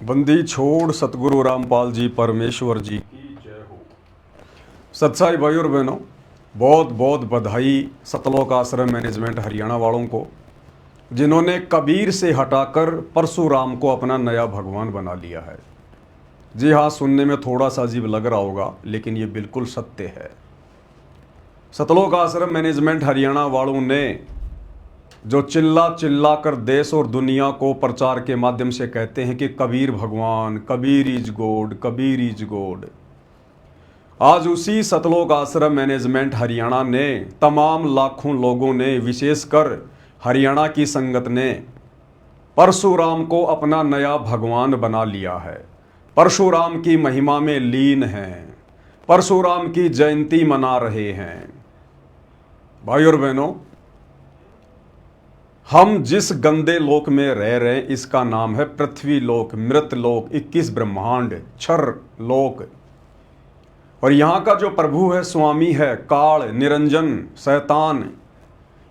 बंदी छोड़ सतगुरु रामपाल जी परमेश्वर जी की जय हो। सत्साई भाई और बहनों, बहुत बहुत बधाई सतलोक आश्रम मैनेजमेंट हरियाणा वालों को, जिन्होंने कबीर से हटाकर परशुराम को अपना नया भगवान बना लिया है। जी हाँ, सुनने में थोड़ा सा अजीब लग रहा होगा, लेकिन ये बिल्कुल सत्य है। सतलोक आश्रम मैनेजमेंट हरियाणा वालों ने जो चिल्ला चिल्ला कर देश और दुनिया को प्रचार के माध्यम से कहते हैं कि कबीर भगवान, Kabir is God, Kabir is God, आज उसी सतलोक आश्रम मैनेजमेंट हरियाणा ने, तमाम लाखों लोगों ने, विशेषकर हरियाणा की संगत ने परशुराम को अपना नया भगवान बना लिया है। परशुराम की महिमा में लीन हैं, परशुराम की जयंती मना रहे हैं। भाई और बहनों, हम जिस गंदे लोक में रह रहे हैं इसका नाम है पृथ्वी लोक, मृत लोक, 21 ब्रह्मांड, क्षर लोक। और यहां का जो प्रभु है, स्वामी है, काल, निरंजन, शैतान,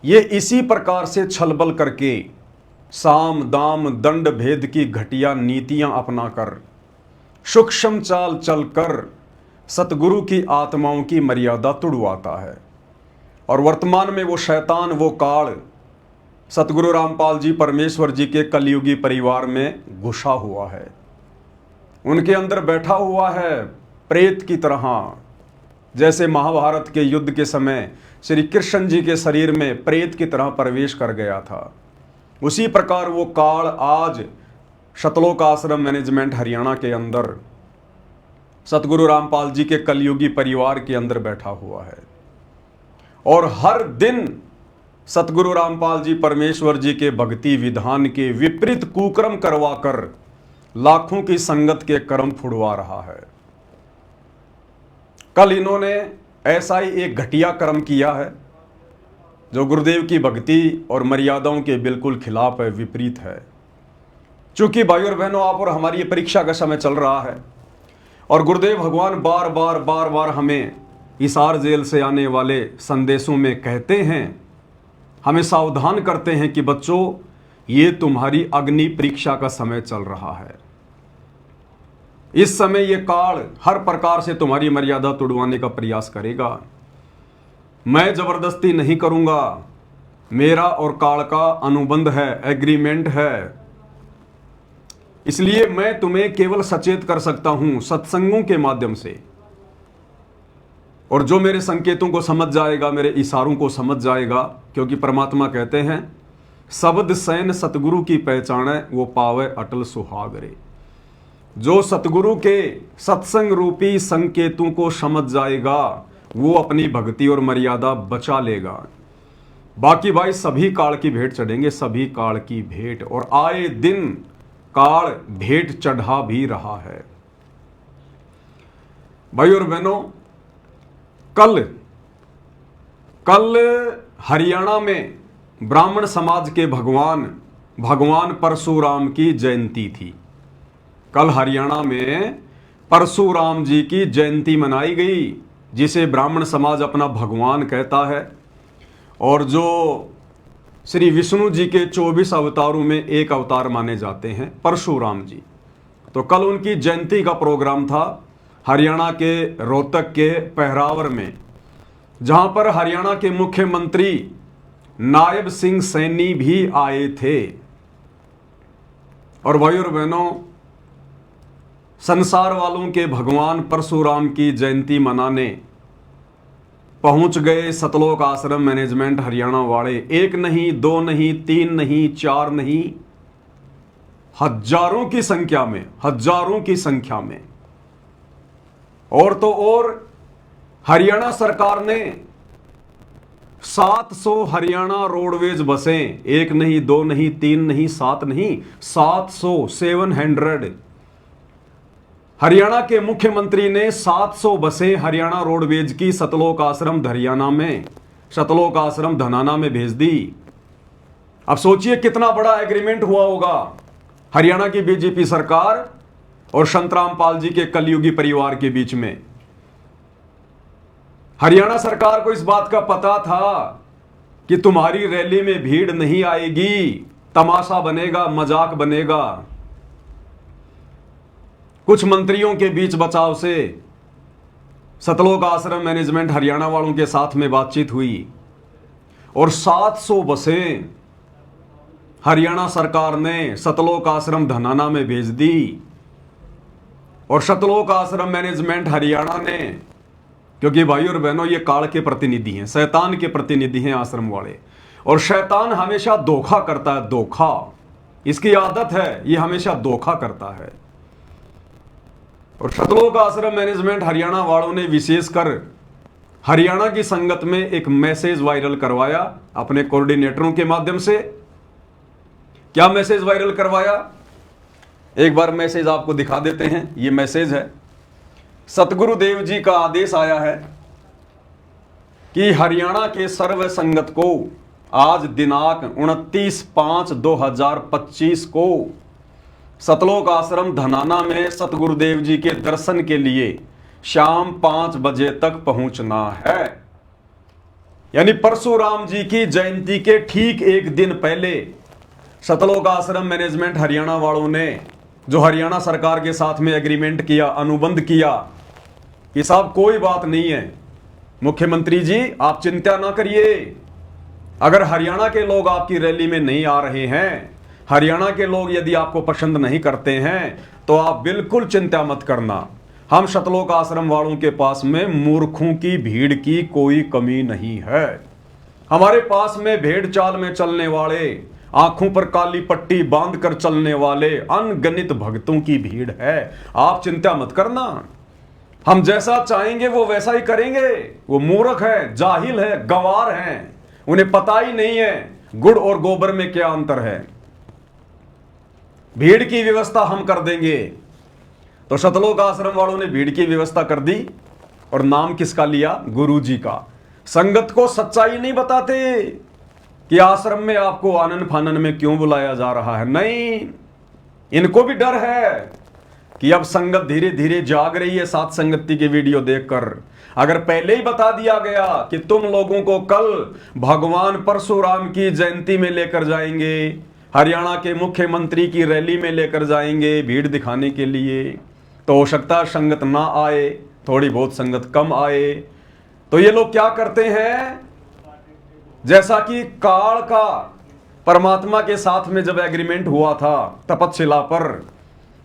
ये इसी प्रकार से छलबल करके साम दाम दंड भेद की घटिया नीतियां अपनाकर, सूक्ष्म चाल चलकर सतगुरु की आत्माओं की मर्यादा तुड़वाता है। और वर्तमान में वो शैतान, वो काल सतगुरु रामपाल जी परमेश्वर जी के कलयुगी परिवार में घुसा हुआ है। उनके अंदर बैठा हुआ है प्रेत की तरह। जैसे महाभारत के युद्ध के समय श्री कृष्ण जी के शरीर में प्रेत की तरह प्रवेश कर गया था, उसी प्रकार वो काल आज सतलोक आश्रम मैनेजमेंट हरियाणा के अंदर सतगुरु रामपाल जी के कलयुगी परिवार के अंदर बैठा हुआ है। और हर दिन सतगुरु रामपाल जी परमेश्वर जी के भक्ति विधान के विपरीत कुकर्म करवाकर लाखों की संगत के कर्म फुड़वा रहा है। कल इन्होंने ऐसा ही एक घटिया कर्म किया है जो गुरुदेव की भक्ति और मर्यादाओं के बिल्कुल खिलाफ है, विपरीत है। चूंकि भाई और बहनों, आप और हमारी ये परीक्षा का समय चल रहा है और गुरुदेव भगवान बार बार हमें हिसार जेल से आने वाले संदेशों में कहते हैं, हमें सावधान करते हैं कि बच्चों, ये तुम्हारी अग्नि परीक्षा का समय चल रहा है। इस समय ये काल हर प्रकार से तुम्हारी मर्यादा तोड़वाने का प्रयास करेगा। मैं जबरदस्ती नहीं करूंगा, मेरा और काल का अनुबंध है, एग्रीमेंट है। इसलिए मैं तुम्हें केवल सचेत कर सकता हूं सत्संगों के माध्यम से। और जो मेरे संकेतों को समझ जाएगा, मेरे इशारों को समझ जाएगा, क्योंकि परमात्मा कहते हैं शब्द सैन सतगुरु की पहचान है, वो पावे अटल सुहागरे। जो सतगुरु के सत्संग रूपी संकेतों को समझ जाएगा वो अपनी भक्ति और मर्यादा बचा लेगा। बाकी भाई सभी काल की भेंट चढ़ेंगे, सभी काल की भेंट, और आए दिन काल भेंट चढ़ा भी रहा है। भाई और बहनों, कल हरियाणा में ब्राह्मण समाज के भगवान परशुराम की जयंती थी। कल हरियाणा में परशुराम जी की जयंती मनाई गई, जिसे ब्राह्मण समाज अपना भगवान कहता है। और जो श्री विष्णु जी के 24 अवतारों में एक अवतार माने जाते हैं परशुराम जी। तो कल उनकी जयंती का प्रोग्राम था हरियाणा के रोहतक के पहरावर में, जहां पर हरियाणा के मुख्यमंत्री नायब सिंह सैनी भी आए थे। और भाई और बहनों, संसार वालों के भगवान परशुराम की जयंती मनाने पहुंच गए सतलोक आश्रम मैनेजमेंट हरियाणा वाले। एक नहीं, दो नहीं, तीन नहीं, चार नहीं, हजारों की संख्या में। और तो और हरियाणा सरकार ने 700 हरियाणा रोडवेज बसें, एक नहीं, दो नहीं, तीन नहीं, 7 नहीं, 700 हरियाणा के मुख्यमंत्री ने 700 बसें हरियाणा रोडवेज की सतलोक आश्रम सतलोक आश्रम धनाना में भेज दी। अब सोचिए कितना बड़ा एग्रीमेंट हुआ होगा हरियाणा की बीजेपी सरकार और संत रामपाल जी के कलयुगी परिवार के बीच में। हरियाणा सरकार को इस बात का पता था कि तुम्हारी रैली में भीड़ नहीं आएगी, तमाशा बनेगा, मजाक बनेगा। कुछ मंत्रियों के बीच बचाव से सतलोक आश्रम मैनेजमेंट हरियाणा वालों के साथ में बातचीत हुई और 700 बसें हरियाणा सरकार ने सतलोक आश्रम धनाना में भेज दी। और सतलोक आश्रम मैनेजमेंट हरियाणा ने, क्योंकि भाई और बहनों ये काल के प्रतिनिधि हैं, शैतान के प्रतिनिधि हैं आश्रम वाले, और शैतान हमेशा धोखा करता है, धोखा इसकी आदत है, ये हमेशा धोखा करता है। और सतलोक आश्रम मैनेजमेंट हरियाणा वालों ने विशेषकर हरियाणा की संगत में एक मैसेज वायरल करवाया अपने कोऑर्डिनेटरों के माध्यम से। क्या मैसेज वायरल करवाया, एक बार मैसेज आपको दिखा देते हैं। यह मैसेज है, सतगुरुदेव जी का आदेश आया है कि हरियाणा के सर्व संगत को आज दिनांक 29/5/2025 को सतलोक आश्रम धनाना में सतगुरुदेव जी के दर्शन के लिए शाम 5 बजे तक पहुंचना है। यानी परशुराम जी की जयंती के ठीक एक दिन पहले सतलोक आश्रम मैनेजमेंट हरियाणा वालों ने जो हरियाणा सरकार के साथ में एग्रीमेंट किया, अनुबंध किया कि साहब कोई बात नहीं है, मुख्यमंत्री जी आप चिंता ना करिए, अगर हरियाणा के लोग आपकी रैली में नहीं आ रहे हैं, हरियाणा के लोग यदि आपको पसंद नहीं करते हैं, तो आप बिल्कुल चिंता मत करना, हम सतलोक आश्रम वालों के पास में मूर्खों की भीड़ की कोई कमी नहीं है। हमारे पास में भेड़ चाल में चलने वाले, आंखों पर काली पट्टी बांध कर चलने वाले अनगिनत भक्तों की भीड़ है, आप चिंता मत करना, हम जैसा चाहेंगे वो वैसा ही करेंगे। वो मूर्ख है, जाहिल है, गंवार हैं, उन्हें पता ही नहीं है गुड़ और गोबर में क्या अंतर है। भीड़ की व्यवस्था हम कर देंगे। तो सतलोक आश्रम वालों ने भीड़ की व्यवस्था कर दी और नाम किसका लिया, गुरु जी का। संगत को सच्चाई नहीं बताते कि आश्रम में आपको आनन फानन में क्यों बुलाया जा रहा है, नहीं, इनको भी डर है कि अब संगत धीरे धीरे जाग रही है साथ संगति के वीडियो देखकर। अगर पहले ही बता दिया गया कि तुम लोगों को कल भगवान परशुराम की जयंती में लेकर जाएंगे, हरियाणा के मुख्यमंत्री की रैली में लेकर जाएंगे भीड़ दिखाने के लिए, तो हो सकता है संगत ना आए, थोड़ी बहुत संगत कम आए। तो ये लोग क्या करते हैं, जैसा कि काल का परमात्मा के साथ में जब एग्रीमेंट हुआ था तपस्शिला पर,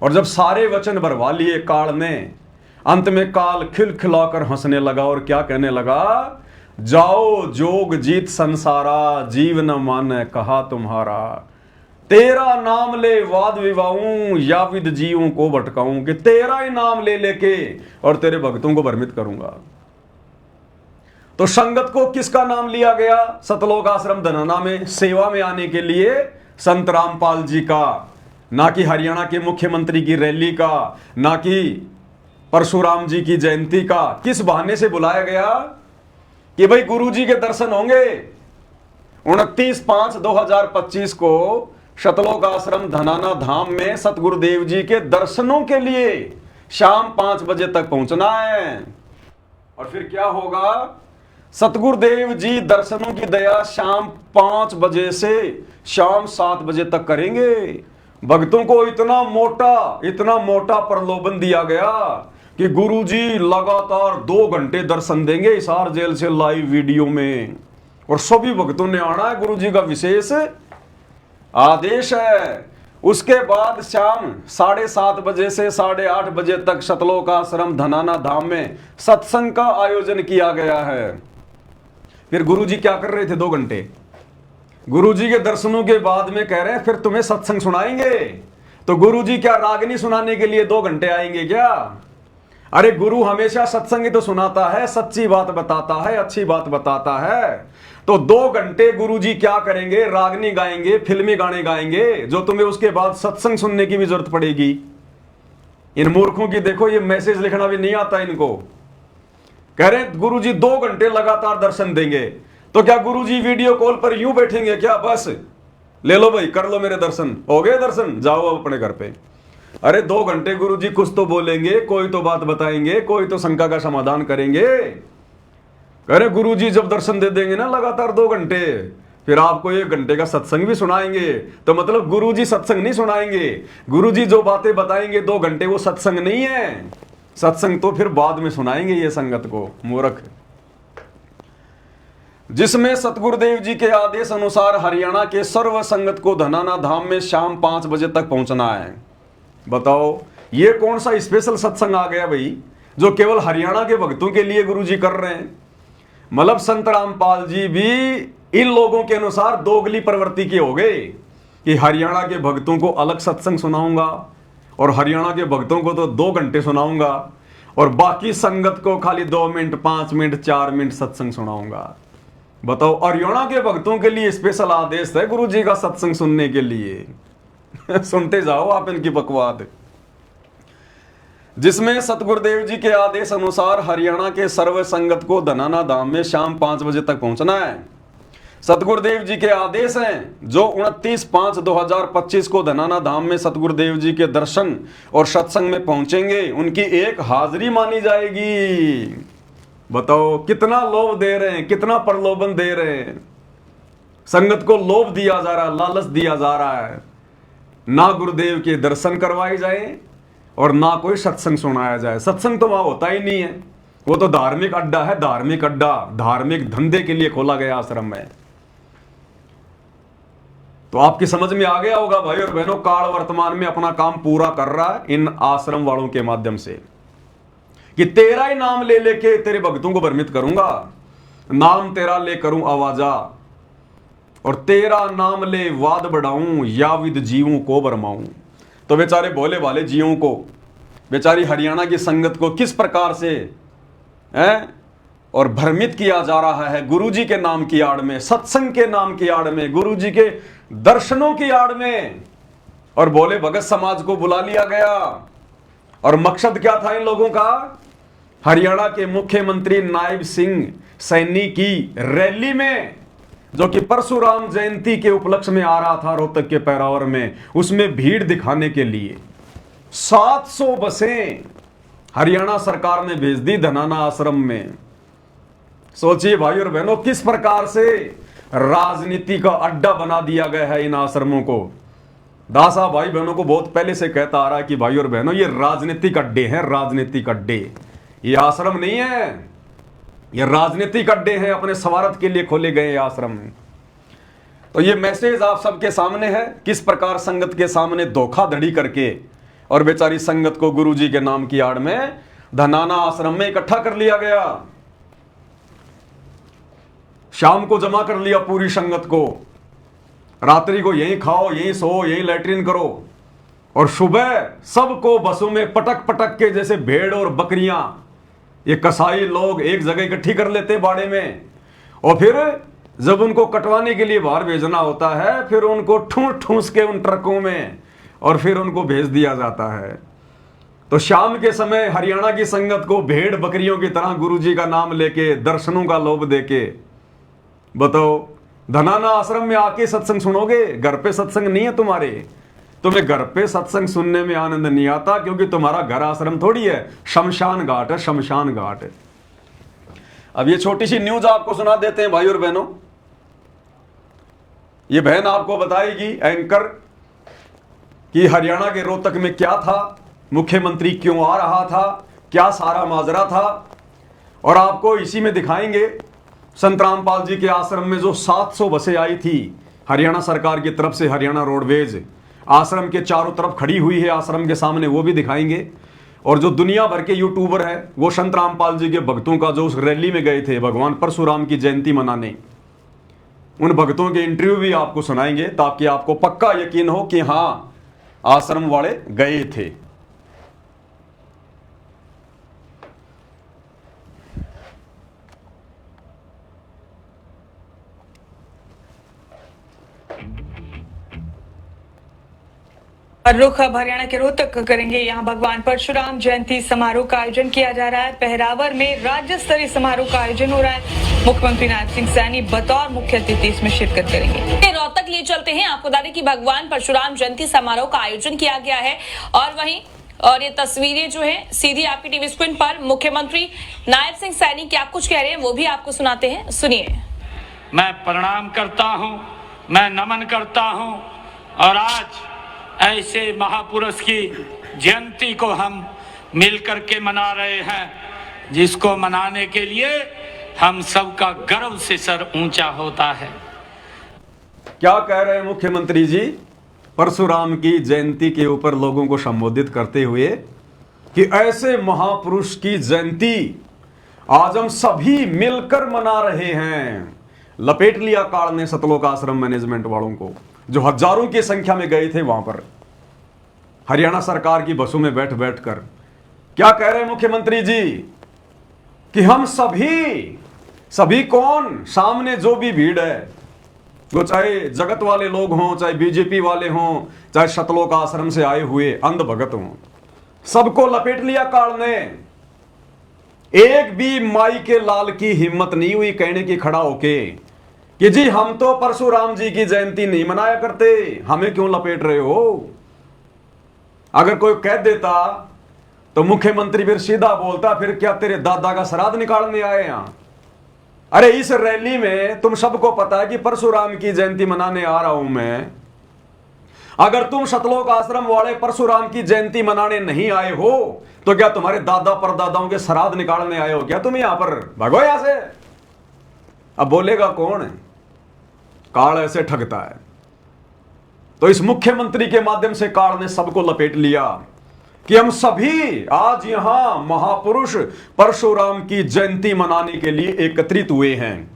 और जब सारे वचन भरवा लिए काल ने, अंत में काल खिलखिलाकर हंसने लगा और क्या कहने लगा, जाओ जोग जीत संसारा, जीव न माने कहा तुम्हारा, तेरा नाम ले वाद विवाऊं या विद जीवों को भटकाऊं, कि तेरा ही नाम ले लेके और तेरे भक्तों को भ्रमित करूंगा। तो संगत को किसका नाम लिया गया, सतलोक आश्रम धनाना में सेवा में आने के लिए संत रामपाल जी का, ना कि हरियाणा के मुख्यमंत्री की रैली का, ना कि परशुराम जी की जयंती का। किस बहाने से बुलाया गया कि भाई गुरु जी के दर्शन होंगे 29/5/2025 को सतलोक आश्रम धनाना धाम में सतगुरुदेव जी के दर्शनों के लिए शाम 5 बजे तक पहुंचना है। और फिर क्या होगा, सतगुरुदेव जी दर्शनों की दया शाम 5 बजे से शाम 7 बजे तक करेंगे। भक्तों को इतना मोटा प्रलोभन दिया गया कि गुरुजी लगातार 2 घंटे दर्शन देंगे हिसार जेल से लाइव वीडियो में, और सभी भक्तों ने आना है, गुरुजी का विशेष आदेश है। उसके बाद शाम 7:30 बजे से 8:30 बजे तक सतलोक आश्रम धनाना धाम में सत्संग का आयोजन किया गया है। फिर गुरुजी क्या कर रहे थे 2 घंटे, गुरुजी के दर्शनों के बाद में कह रहे हैं फिर तुम्हें सत्संग सुनाएंगे। तो गुरुजी क्या रागनी सुनाने के लिए 2 घंटे आएंगे क्या? अरे गुरु हमेशा सत्संग ही तो सुनाता है, सच्ची बात बताता है, अच्छी बात बताता है। तो 2 घंटे गुरुजी क्या करेंगे, रागनी गाएंगे, फिल्मी गाने गाएंगे, जो तुम्हें उसके बाद सत्संग सुनने की भी जरूरत पड़ेगी। इन मूर्खों की देखो, ये मैसेज लिखना भी नहीं आता इनको। कह रहे गुरुजी 2 घंटे लगातार दर्शन देंगे, तो क्या गुरुजी वीडियो कॉल पर यूं बैठेंगे क्या? बस ले लो भाई, कर लो मेरे दर्शन, हो गए दर्शन, जाओ अब अपने घर पे। अरे 2 घंटे गुरुजी कुछ तो बोलेंगे, कोई तो बात बताएंगे, कोई तो शंका का समाधान करेंगे। अरे गुरुजी जब दर्शन दे देंगे ना लगातार 2 घंटे, फिर आपको 1 घंटे का सत्संग भी सुनाएंगे, तो मतलब गुरुजी सत्संग नहीं सुनाएंगे। गुरुजी जो बातें बताएंगे 2 घंटे, वो सत्संग नहीं है। सत्संग तो फिर बाद में सुनाएंगे ये संगत को, मूर्ख। जिसमें सतगुरुदेव जी के आदेश अनुसार हरियाणा के सर्व संगत को धनाना धाम में शाम 5 बजे तक पहुंचना है। बताओ ये कौन सा स्पेशल सत्संग आ गया भाई, जो केवल हरियाणा के भक्तों के लिए गुरुजी कर रहे हैं। मतलब संत रामपाल जी भी इन लोगों के अनुसार दोगली प्रवृत्ति के हो गए कि हरियाणा के भक्तों को अलग सत्संग सुनाऊंगा और हरियाणा के भक्तों को तो 2 घंटे सुनाऊंगा और बाकी संगत को खाली 2 मिनट, 5 मिनट, 4 मिनट सत्संग सुनाऊंगा। बताओ हरियाणा के भक्तों के लिए स्पेशल आदेश है गुरुजी का सत्संग सुनने के लिए। सुनते जाओ आप इनकी बकवाद। जिसमें सतगुरुदेव जी के आदेश अनुसार हरियाणा के सर्व संगत को धनाना धाम में शाम 5 बजे तक पहुंचना है। सतगुरुदेव जी के आदेश हैं जो 29/5/2025 को धनाना धाम में सतगुरुदेव जी के दर्शन और सत्संग में पहुंचेंगे, उनकी एक हाजिरी मानी जाएगी। बताओ कितना लोभ दे रहे हैं, कितना प्रलोभन दे रहे हैं। संगत को लोभ दिया जा रहा है, लालच दिया जा रहा है। ना गुरुदेव के दर्शन करवाए जाए और ना कोई सत्संग सुनाया जाए। सत्संग तो वहां होता ही नहीं है, वो तो धार्मिक अड्डा है, धार्मिक अड्डा, धार्मिक धंधे के लिए खोला गया आश्रम में। तो आपकी समझ में आ गया होगा भाई और बहनों, काल वर्तमान में अपना काम पूरा कर रहा है इन आश्रम वालों के माध्यम से कि तेरा ही नाम ले लेके तेरे भक्तों को भ्रमित करूंगा, नाम तेरा ले करूं आवाजा और तेरा नाम ले वाद बढ़ाऊं, याविद जीवों को भरमाऊं। तो बेचारे भोले भाले जीवों को, बेचारी हरियाणा की संगत को किस प्रकार से और भ्रमित किया जा रहा है गुरुजी के नाम की आड़ में, सत्संग के नाम की आड़ में, गुरुजी के दर्शनों की आड़ में। और भोले भगत समाज को बुला लिया गया और मकसद क्या था इन लोगों का? हरियाणा के मुख्यमंत्री नायब सिंह सैनी की रैली में, जो कि परशुराम जयंती के उपलक्ष्य में आ रहा था रोहतक के पैरावर में, उसमें भीड़ दिखाने के लिए 700 बसें हरियाणा सरकार ने भेज दी धनाना आश्रम में। सोचिए भाई और बहनों किस प्रकार से राजनीति का अड्डा बना दिया गया है इन आश्रमों को। दासा भाई बहनों को बहुत पहले से कहता आ रहा है कि भाई और बहनों ये राजनीतिक अड्डे हैं, राजनीतिक अड्डे, ये आश्रम नहीं है, ये राजनीतिक अड्डे हैं, अपने स्वार्थ के लिए खोले गए आश्रम। तो ये मैसेज आप सबके सामने है, किस प्रकार संगत के सामने धोखाधड़ी करके और बेचारी संगत को गुरुजी के नाम की आड़ में धनाना आश्रम में इकट्ठा कर लिया गया। शाम को जमा कर लिया पूरी संगत को, रात्रि को यहीं खाओ, यहीं सो, यहीं लैट्रिन करो और सुबह सबको बसों में पटक पटक के जैसे भेड़ और बकरियां ये कसाई लोग एक जगह इकट्ठी कर लेते बाड़े में, और फिर जब उनको कटवाने के लिए बाहर भेजना होता है फिर उनको ठूंस ठूंस के उन ट्रकों में और फिर उनको भेज दिया जाता है। तो शाम के समय हरियाणा की संगत को भेड़ बकरियों की तरह गुरुजी का नाम लेके दर्शनों का लोभ देके, बताओ धनाना आश्रम में आके सत्संग सुनोगे? घर पे सत्संग नहीं है तुम्हारे, तुम्हें घर पे सत्संग सुनने में आनंद नहीं आता क्योंकि तुम्हारा घर आश्रम थोड़ी है, शमशान घाट है, शमशान घाट। अब ये छोटी सी न्यूज आपको सुना देते हैं भाई और बहनों। ये बहन आपको बताएगी एंकर कि हरियाणा के रोहतक में क्या था, मुख्यमंत्री क्यों आ रहा था, क्या सारा माजरा था, और आपको इसी में दिखाएंगे संत रामपाल जी के आश्रम में जो 700 बसें आई थी हरियाणा सरकार की तरफ से, हरियाणा रोडवेज आश्रम के चारों तरफ खड़ी हुई है आश्रम के सामने, वो भी दिखाएंगे। और जो दुनिया भर के यूट्यूबर है वो संत रामपाल जी के भक्तों का जो उस रैली में गए थे भगवान परशुराम की जयंती मनाने, उन भक्तों के इंटरव्यू भी आपको सुनाएंगे ताकि आपको पक्का यकीन हो कि हाँ आश्रम वाले गए थे। रुख अब हरियाणा के रोहतक करेंगे। यहाँ भगवान परशुराम जयंती समारोह का आयोजन किया जा रहा है। पहरावर में राज्य स्तरीय समारोह का आयोजन हो रहा है। मुख्यमंत्री नायब सिंह सैनी बतौर मुख्य अतिथि इसमें शिरकत करेंगे। रोहतक लिए चलते हैं, आपको बता दें कि भगवान परशुराम जयंती समारोह का आयोजन किया गया है और ये तस्वीरें जो है सीधी आपकी टीवी स्क्रीन पर मुख्यमंत्री नायब सिंह सैनी क्या कुछ कह रहे हैं वो भी आपको सुनाते हैं, सुनिए। मैं प्रणाम करता हूं, मैं नमन करता हूं। और आज ऐसे महापुरुष की जयंती को हम मिलकर के मना रहे हैं, जिसको मनाने के लिए हम सबका गर्व से सर ऊंचा होता है। क्या कह रहे हैं मुख्यमंत्री जी परशुराम की जयंती के ऊपर लोगों को संबोधित करते हुए कि ऐसे महापुरुष की जयंती आज हम सभी मिलकर मना रहे हैं। लपेट लिया काल ने सतलोक आश्रम मैनेजमेंट वालों को, जो हजारों की संख्या में गए थे वहां पर हरियाणा सरकार की बसों में बैठ बैठ कर। क्या कह रहे हैं मुख्यमंत्री जी कि हम सभी कौन, सामने जो भी भीड़ है, वो चाहे जगत वाले लोग हों, चाहे बीजेपी वाले हों, चाहे सतलोक आश्रम से आए हुए अंध भगत हों, सबको लपेट लिया काल ने। एक भी माई के लाल की हिम्मत नहीं हुई कहने की खड़ा होके कि जी हम तो परशुराम जी की जयंती नहीं मनाया करते, हमें क्यों लपेट रहे हो। अगर कोई कह देता तो मुख्यमंत्री फिर सीधा बोलता, फिर क्या तेरे दादा का श्राद्ध निकालने आए यहां। अरे इस रैली में तुम सबको पता है कि परशुराम की जयंती मनाने आ रहा हूं मैं। अगर तुम सतलोक आश्रम वाले परशुराम की जयंती मनाने नहीं आए हो तो क्या तुम्हारे दादा परदादाओं के श्राद्ध निकालने आए हो क्या तुम यहां पर? भागो यहां से। अब बोलेगा कौन है? काल ऐसे ठगता है। तो इस मुख्यमंत्री के माध्यम से काल ने सबको लपेट लिया कि हम सभी आज यहां महापुरुष परशुराम की जयंती मनाने के लिए एकत्रित हुए हैं।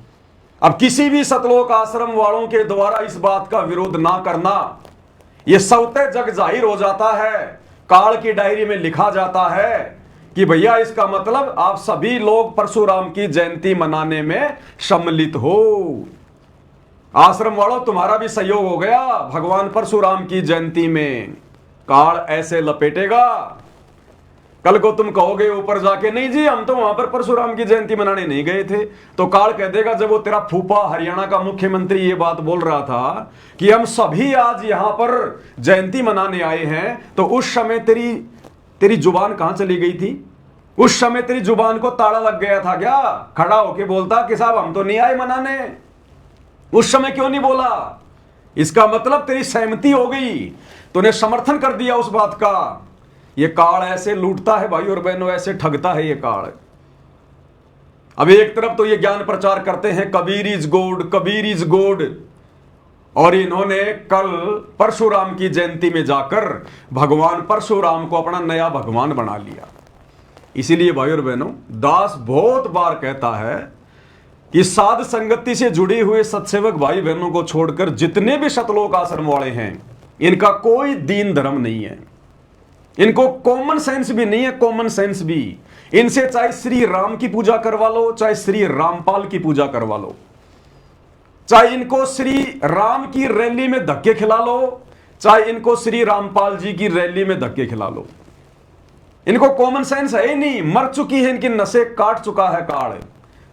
अब किसी भी सतलोक आश्रम वालों के द्वारा इस बात का विरोध ना करना, यह स्वतः जग जाहिर हो जाता है, काल की डायरी में लिखा जाता है कि भैया इसका मतलब आप सभी लोग परशुराम की जयंती मनाने में सम्मिलित हो। आश्रम वालों तुम्हारा भी सहयोग हो गया भगवान परशुराम की जयंती में। काल ऐसे लपेटेगा, कल को तुम कहोगे ऊपर जाके नहीं जी हम तो वहां पर परशुराम की जयंती मनाने नहीं गए थे, तो काल कह देगा जब वो तेरा फूफा हरियाणा का मुख्यमंत्री ये बात बोल रहा था कि हम सभी आज यहां पर जयंती मनाने आए हैं, तो उस समय तेरी जुबान कहां चली गई थी? उस समय तेरी जुबान को ताला लग गया था क्या? खड़ा होके बोलता कि साहब हम तो नहीं आए मनाने। उस समय क्यों नहीं बोला? इसका मतलब तेरी सहमति हो गई, तूने समर्थन कर दिया उस बात का। ये काल ऐसे लूटता है भाई और बहनों, ऐसे ठगता है ये काल। अब एक तरफ तो ये ज्ञान प्रचार करते हैं Kabir is God, Kabir is God, और इन्होंने कल परशुराम की जयंती में जाकर भगवान परशुराम को अपना नया भगवान बना लिया। इसीलिए भाई और बहनों, दास बहुत बार कहता है कि साध संगति से जुड़े हुए सत्सेवक भाई बहनों को छोड़कर जितने भी सतलोक आश्रम वाले हैं, इनका कोई दीन धर्म नहीं है, इनको कॉमन सेंस भी नहीं है। कॉमन सेंस भी इनसे चाहे श्री राम की पूजा करवा लो, चाहे श्री रामपाल की पूजा करवा लो, चाहे इनको श्री राम की रैली में धक्के खिला लो, चाहे इनको श्री रामपाल जी की रैली में धक्के खिला लो, इनको कॉमन सेंस है ही नहीं। मर चुकी है इनकी नसें, काट चुका है काल।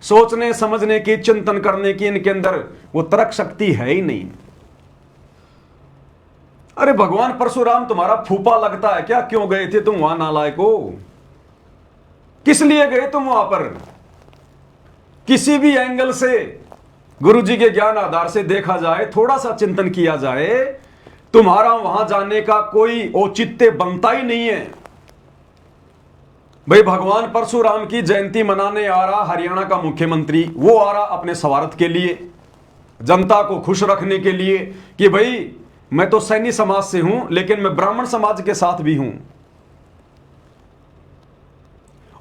सोचने समझने की, चिंतन करने की इनके अंदर वो तर्क शक्ति है ही नहीं। अरे भगवान परशुराम तुम्हारा फूफा लगता है क्या? क्यों गए थे तुम वहां नालायक हो? किस लिए गए तुम वहां पर? किसी भी एंगल से गुरुजी के ज्ञान आधार से देखा जाए, थोड़ा सा चिंतन किया जाए, तुम्हारा वहां जाने का कोई औचित्य बनता ही नहीं है। भाई भगवान परशुराम की जयंती मनाने आ रहा हरियाणा का मुख्यमंत्री, वो आ रहा अपने स्वार्थ के लिए, जनता को खुश रखने के लिए कि भाई मैं तो सैनी समाज से हूं लेकिन मैं ब्राह्मण समाज के साथ भी हूं,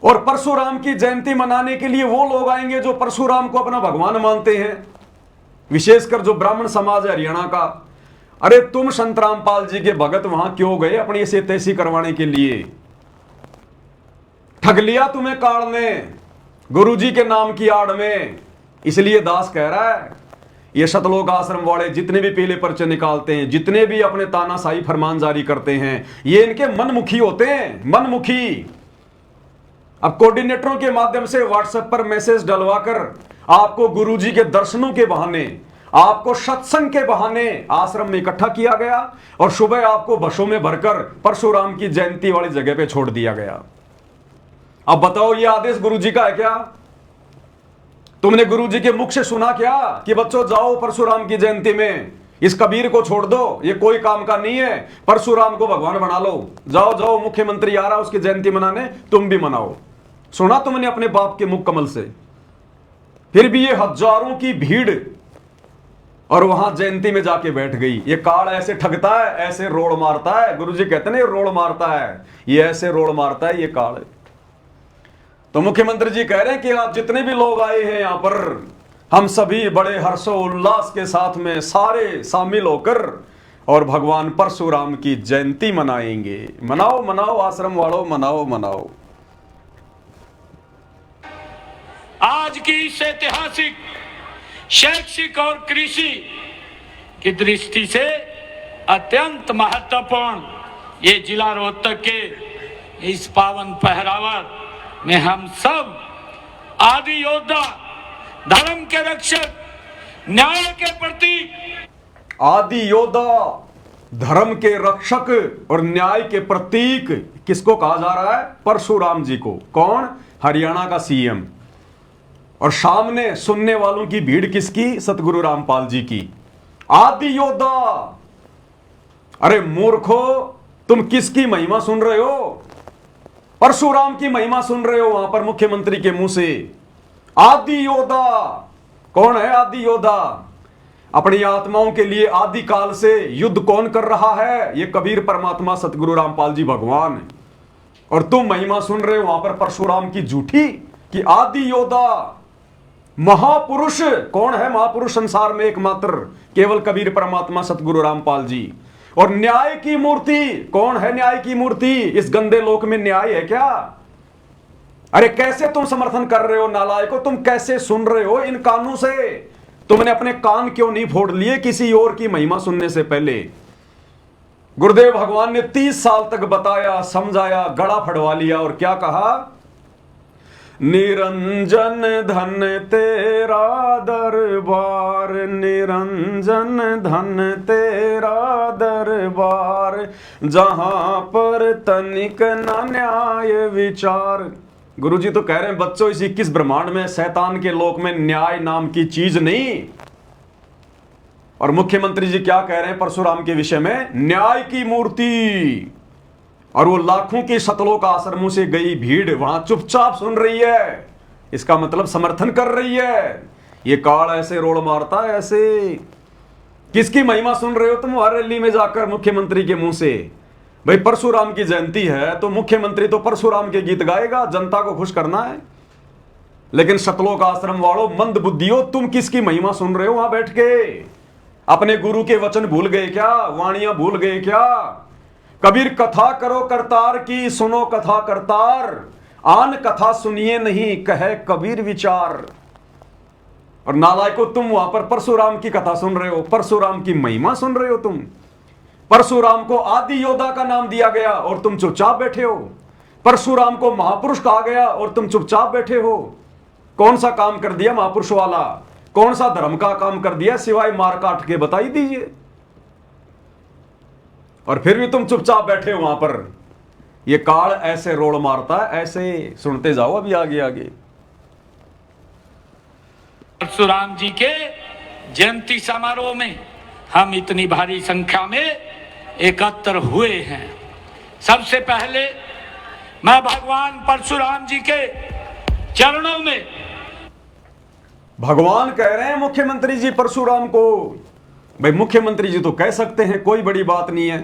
और परशुराम की जयंती मनाने के लिए वो लोग आएंगे जो परशुराम को अपना भगवान मानते हैं, विशेषकर जो ब्राह्मण समाज है हरियाणा का। अरे तुम संत रामपाल जी के भगत वहां क्यों गए अपनी ऐसी तैसी करवाने के लिए? ठग लिया तुम्हें काल ने गुरुजी के नाम की आड़ में। इसलिए दास कह रहा है ये सतलोक आश्रम वाले जितने भी पीले पर्चे निकालते हैं, जितने भी अपने तानाशाही फरमान जारी करते हैं, ये इनके मनमुखी होते हैं, मनमुखी। अब कोऑर्डिनेटरों के माध्यम से व्हाट्सएप पर मैसेज डलवाकर आपको गुरुजी के दर्शनों के बहाने, आपको सत्संग के बहाने आश्रम में इकट्ठा किया गया और सुबह आपको बसों में भरकर परशुराम की जयंती वाली जगह पे छोड़ दिया गया। अब बताओ ये आदेश गुरुजी का है क्या? तुमने गुरुजी के मुख से सुना क्या कि बच्चों जाओ परशुराम की जयंती में इस कबीर को छोड़ दो, ये कोई काम का नहीं है, परशुराम को भगवान बना लो, जाओ जाओ मुख्यमंत्री आ रहा उसकी जयंती मनाने, तुम भी मनाओ। सुना तुमने अपने बाप के मुख कमल से? फिर भी ये हजारों की भीड़ और वहां जयंती में जाके बैठ गई। ये काल ऐसे ठगता है, ऐसे रोड़ मारता है। गुरुजी कहते हैं रोड़ मारता है, ये ऐसे रोड़ मारता है ये काल। तो मुख्यमंत्री जी कह रहे हैं कि आप जितने भी लोग आए हैं यहां पर, हम सभी बड़े हर्षोल्लास के साथ में सारे शामिल होकर और भगवान परशुराम की जयंती मनाएंगे। मनाओ मनाओ आश्रम वालों, मनाओ मनाओ। आज की इस ऐतिहासिक शैक्षिक और कृषि की दृष्टि से अत्यंत महत्वपूर्ण ये जिला रोहतक के इस पावन पहरावर में हम सब आदि योद्धा, धर्म के रक्षक, न्याय के प्रतीक, आदि योद्धा, धर्म के रक्षक और न्याय के प्रतीक किसको कहा जा रहा है? परशुराम जी को। कौन? हरियाणा का सीएम। और सामने सुनने वालों की भीड़ किसकी? सतगुरु रामपाल जी की। आदि योद्धा। अरे मूर्खो, तुम किसकी महिमा सुन रहे हो? परशुराम की महिमा सुन रहे हो वहां पर मुख्यमंत्री के मुंह से। आदि योद्धा कौन है? आदि योद्धा अपनी आत्माओं के लिए आदि काल से युद्ध कौन कर रहा है? ये कबीर परमात्मा सतगुरु रामपाल जी भगवान। और तुम महिमा सुन रहे हो वहां पर परशुराम की झूठी कि आदि योद्धा महापुरुष। कौन है महापुरुष संसार में? एकमात्र केवल कबीर परमात्मा सतगुरु रामपाल जी। और न्याय की मूर्ति। कौन है न्याय की मूर्ति? इस गंदे लोक में न्याय है क्या? अरे कैसे तुम समर्थन कर रहे हो नालायकों? तुम कैसे सुन रहे हो इन कानों से? तुमने अपने कान क्यों नहीं फोड़ लिए किसी और की महिमा सुनने से पहले? गुरुदेव भगवान ने 30 साल तक बताया, समझाया, गड़ा फड़वा लिया और क्या कहा? निरंजन धन तेरा दरबार, निरंजन धन तेरा दरबार, जहां पर तनिक न न्याय विचार। गुरुजी तो कह रहे हैं बच्चों इस 21 ब्रह्मांड में शैतान के लोक में न्याय नाम की चीज नहीं। और मुख्यमंत्री जी क्या कह रहे हैं परशुराम के विषय में? न्याय की मूर्ति। और वो लाखों के शतलोक आश्रमों से गई भीड़ वहां चुपचाप सुन रही है। इसका मतलब समर्थन कर रही है। ये काल ऐसे रोड़ मारता है ऐसे। किसकी महिमा सुन रहे हो तुम हर रैली में जाकर मुख्यमंत्री के मुंह से? भाई परशुराम की जयंती है तो मुख्यमंत्री तो परशुराम के गीत गाएगा, जनता को खुश करना है। लेकिन शतलोक आश्रम वालों, मंद बुद्धियों, तुम किसकी महिमा सुन रहे हो वहां बैठ के? अपने गुरु के वचन भूल गए क्या? वाणियां भूल गए क्या? कबीर कथा करो करतार की, सुनो कथा करतार, आन कथा सुनिए नहीं कहे कबीर विचार। और नालायकों, तुम वहां पर परशुराम की कथा सुन रहे हो, परशुराम की महिमा सुन रहे हो तुम। परशुराम को आदि योद्धा का नाम दिया गया और तुम चुपचाप बैठे हो। परशुराम को महापुरुष कहा गया और तुम चुपचाप बैठे हो। कौन सा काम कर दिया महापुरुष वाला? कौन सा धर्म का काम कर दिया सिवाय मार काट के? बताई दीजिए। और फिर भी तुम चुपचाप बैठे हो वहां पर। ये काल ऐसे रोड़ मारता है ऐसे। सुनते जाओ अभी आगे आगे। परशुराम जी के जयंती समारोह में हम इतनी भारी संख्या में एकत्र हुए हैं। सबसे पहले मैं भगवान परशुराम जी के चरणों में। भगवान कह रहे हैं मुख्यमंत्री जी परशुराम को। भाई मुख्यमंत्री जी तो कह सकते हैं, कोई बड़ी बात नहीं है,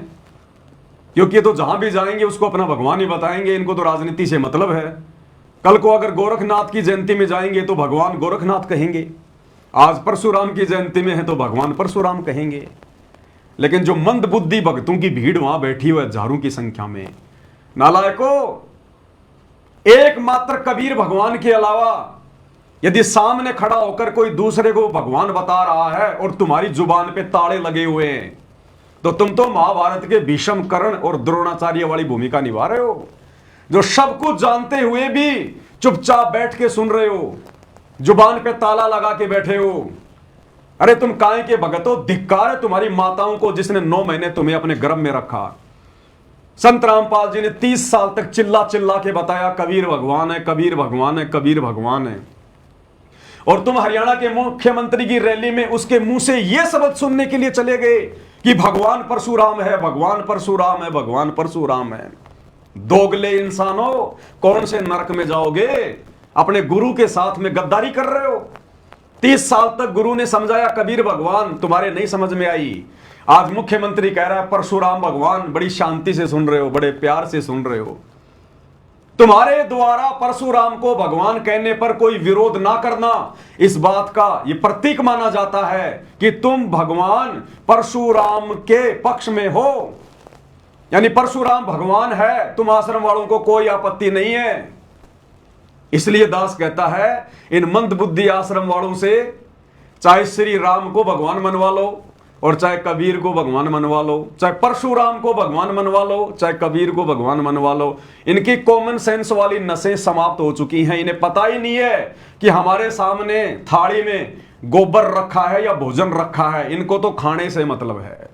क्योंकि ये तो जहां भी जाएंगे उसको अपना भगवान ही बताएंगे। इनको तो राजनीति से मतलब है। कल को अगर गोरखनाथ की जयंती में जाएंगे तो भगवान गोरखनाथ कहेंगे। आज परशुराम की जयंती में है तो भगवान परशुराम कहेंगे। लेकिन जो मंद बुद्धि भक्तों की भीड़ वहां बैठी हुई हजारों की संख्या में, नालायकों, एकमात्र कबीर भगवान के अलावा यदि सामने खड़ा होकर कोई दूसरे को भगवान बता रहा है और तुम्हारी जुबान पे ताले लगे हुए हैं, तो तुम तो महाभारत के भीष्म, कर्ण और द्रोणाचार्य वाली भूमिका निभा रहे हो, जो सब कुछ जानते हुए भी चुपचाप बैठ के सुन रहे हो, जुबान पे ताला लगा के बैठे हो। अरे तुम काहे के भगत हो? धिक्कार है तुम्हारी माताओं को जिसने 9 महीने तुम्हें अपने गर्भ में रखा। संत रामपाल जी ने 30 साल तक चिल्ला चिल्ला के बताया कबीर भगवान है, कबीर भगवान है, कबीर भगवान है। और तुम हरियाणा के मुख्यमंत्री की रैली में उसके मुंह से यह शब्द सुनने के लिए चले गए कि भगवान परशुराम है, भगवान परशुराम है, भगवान परशुराम है। दोगले इंसानों, कौन से नरक में जाओगे? अपने गुरु के साथ में गद्दारी कर रहे हो। 30 साल तक गुरु ने समझाया कबीर भगवान, तुम्हारे नहीं समझ में आई। आज मुख्यमंत्री कह रहा है परशुराम भगवान, बड़ी शांति से सुन रहे हो, बड़े प्यार से सुन रहे हो। तुम्हारे द्वारा परशुराम को भगवान कहने पर कोई विरोध ना करना, इस बात का यह प्रतीक माना जाता है कि तुम भगवान परशुराम के पक्ष में हो। यानी परशुराम भगवान है, तुम आश्रम वालों को कोई आपत्ति नहीं है। इसलिए दास कहता है इन मंदबुद्धि आश्रम वालों से चाहे श्री राम को भगवान मनवा लो और चाहे कबीर को भगवान मनवा लो, चाहे परशुराम को भगवान मनवा लो, चाहे कबीर को भगवान मनवा लो, इनकी कॉमन सेंस वाली नसें समाप्त हो चुकी हैं। इन्हें पता ही नहीं है कि हमारे सामने थाली में गोबर रखा है या भोजन रखा है, इनको तो खाने से मतलब है।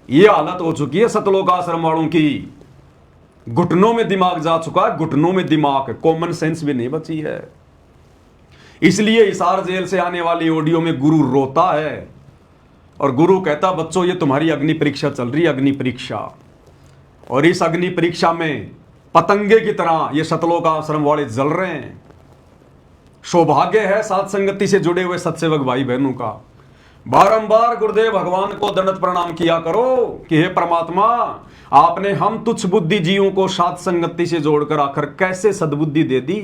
यह हालत हो चुकी है सतलोक आश्रम वालों की। घुटनों में दिमाग जा चुका है, घुटनों में दिमाग, कॉमन सेंस भी नहीं बची है। इसलिए हिसार जेल से आने वाली ऑडियो में गुरु रोता है और गुरु कहता बच्चों ये तुम्हारी अग्नि परीक्षा चल रही है, अग्नि परीक्षा। और इस अग्नि परीक्षा में पतंगे की तरह ये सतलोक आश्रम वाले जल रहे हैं। सौभाग्य है साथ संगति से जुड़े हुए सत्सेवक भाई बहनों का। बारंबार गुरुदेव भगवान को दंडवत प्रणाम किया करो कि हे परमात्मा, आपने हम तुच्छ बुद्धि जीवों को साथ संगति से जोड़कर आखिर कैसे सद्बुद्धि दे दी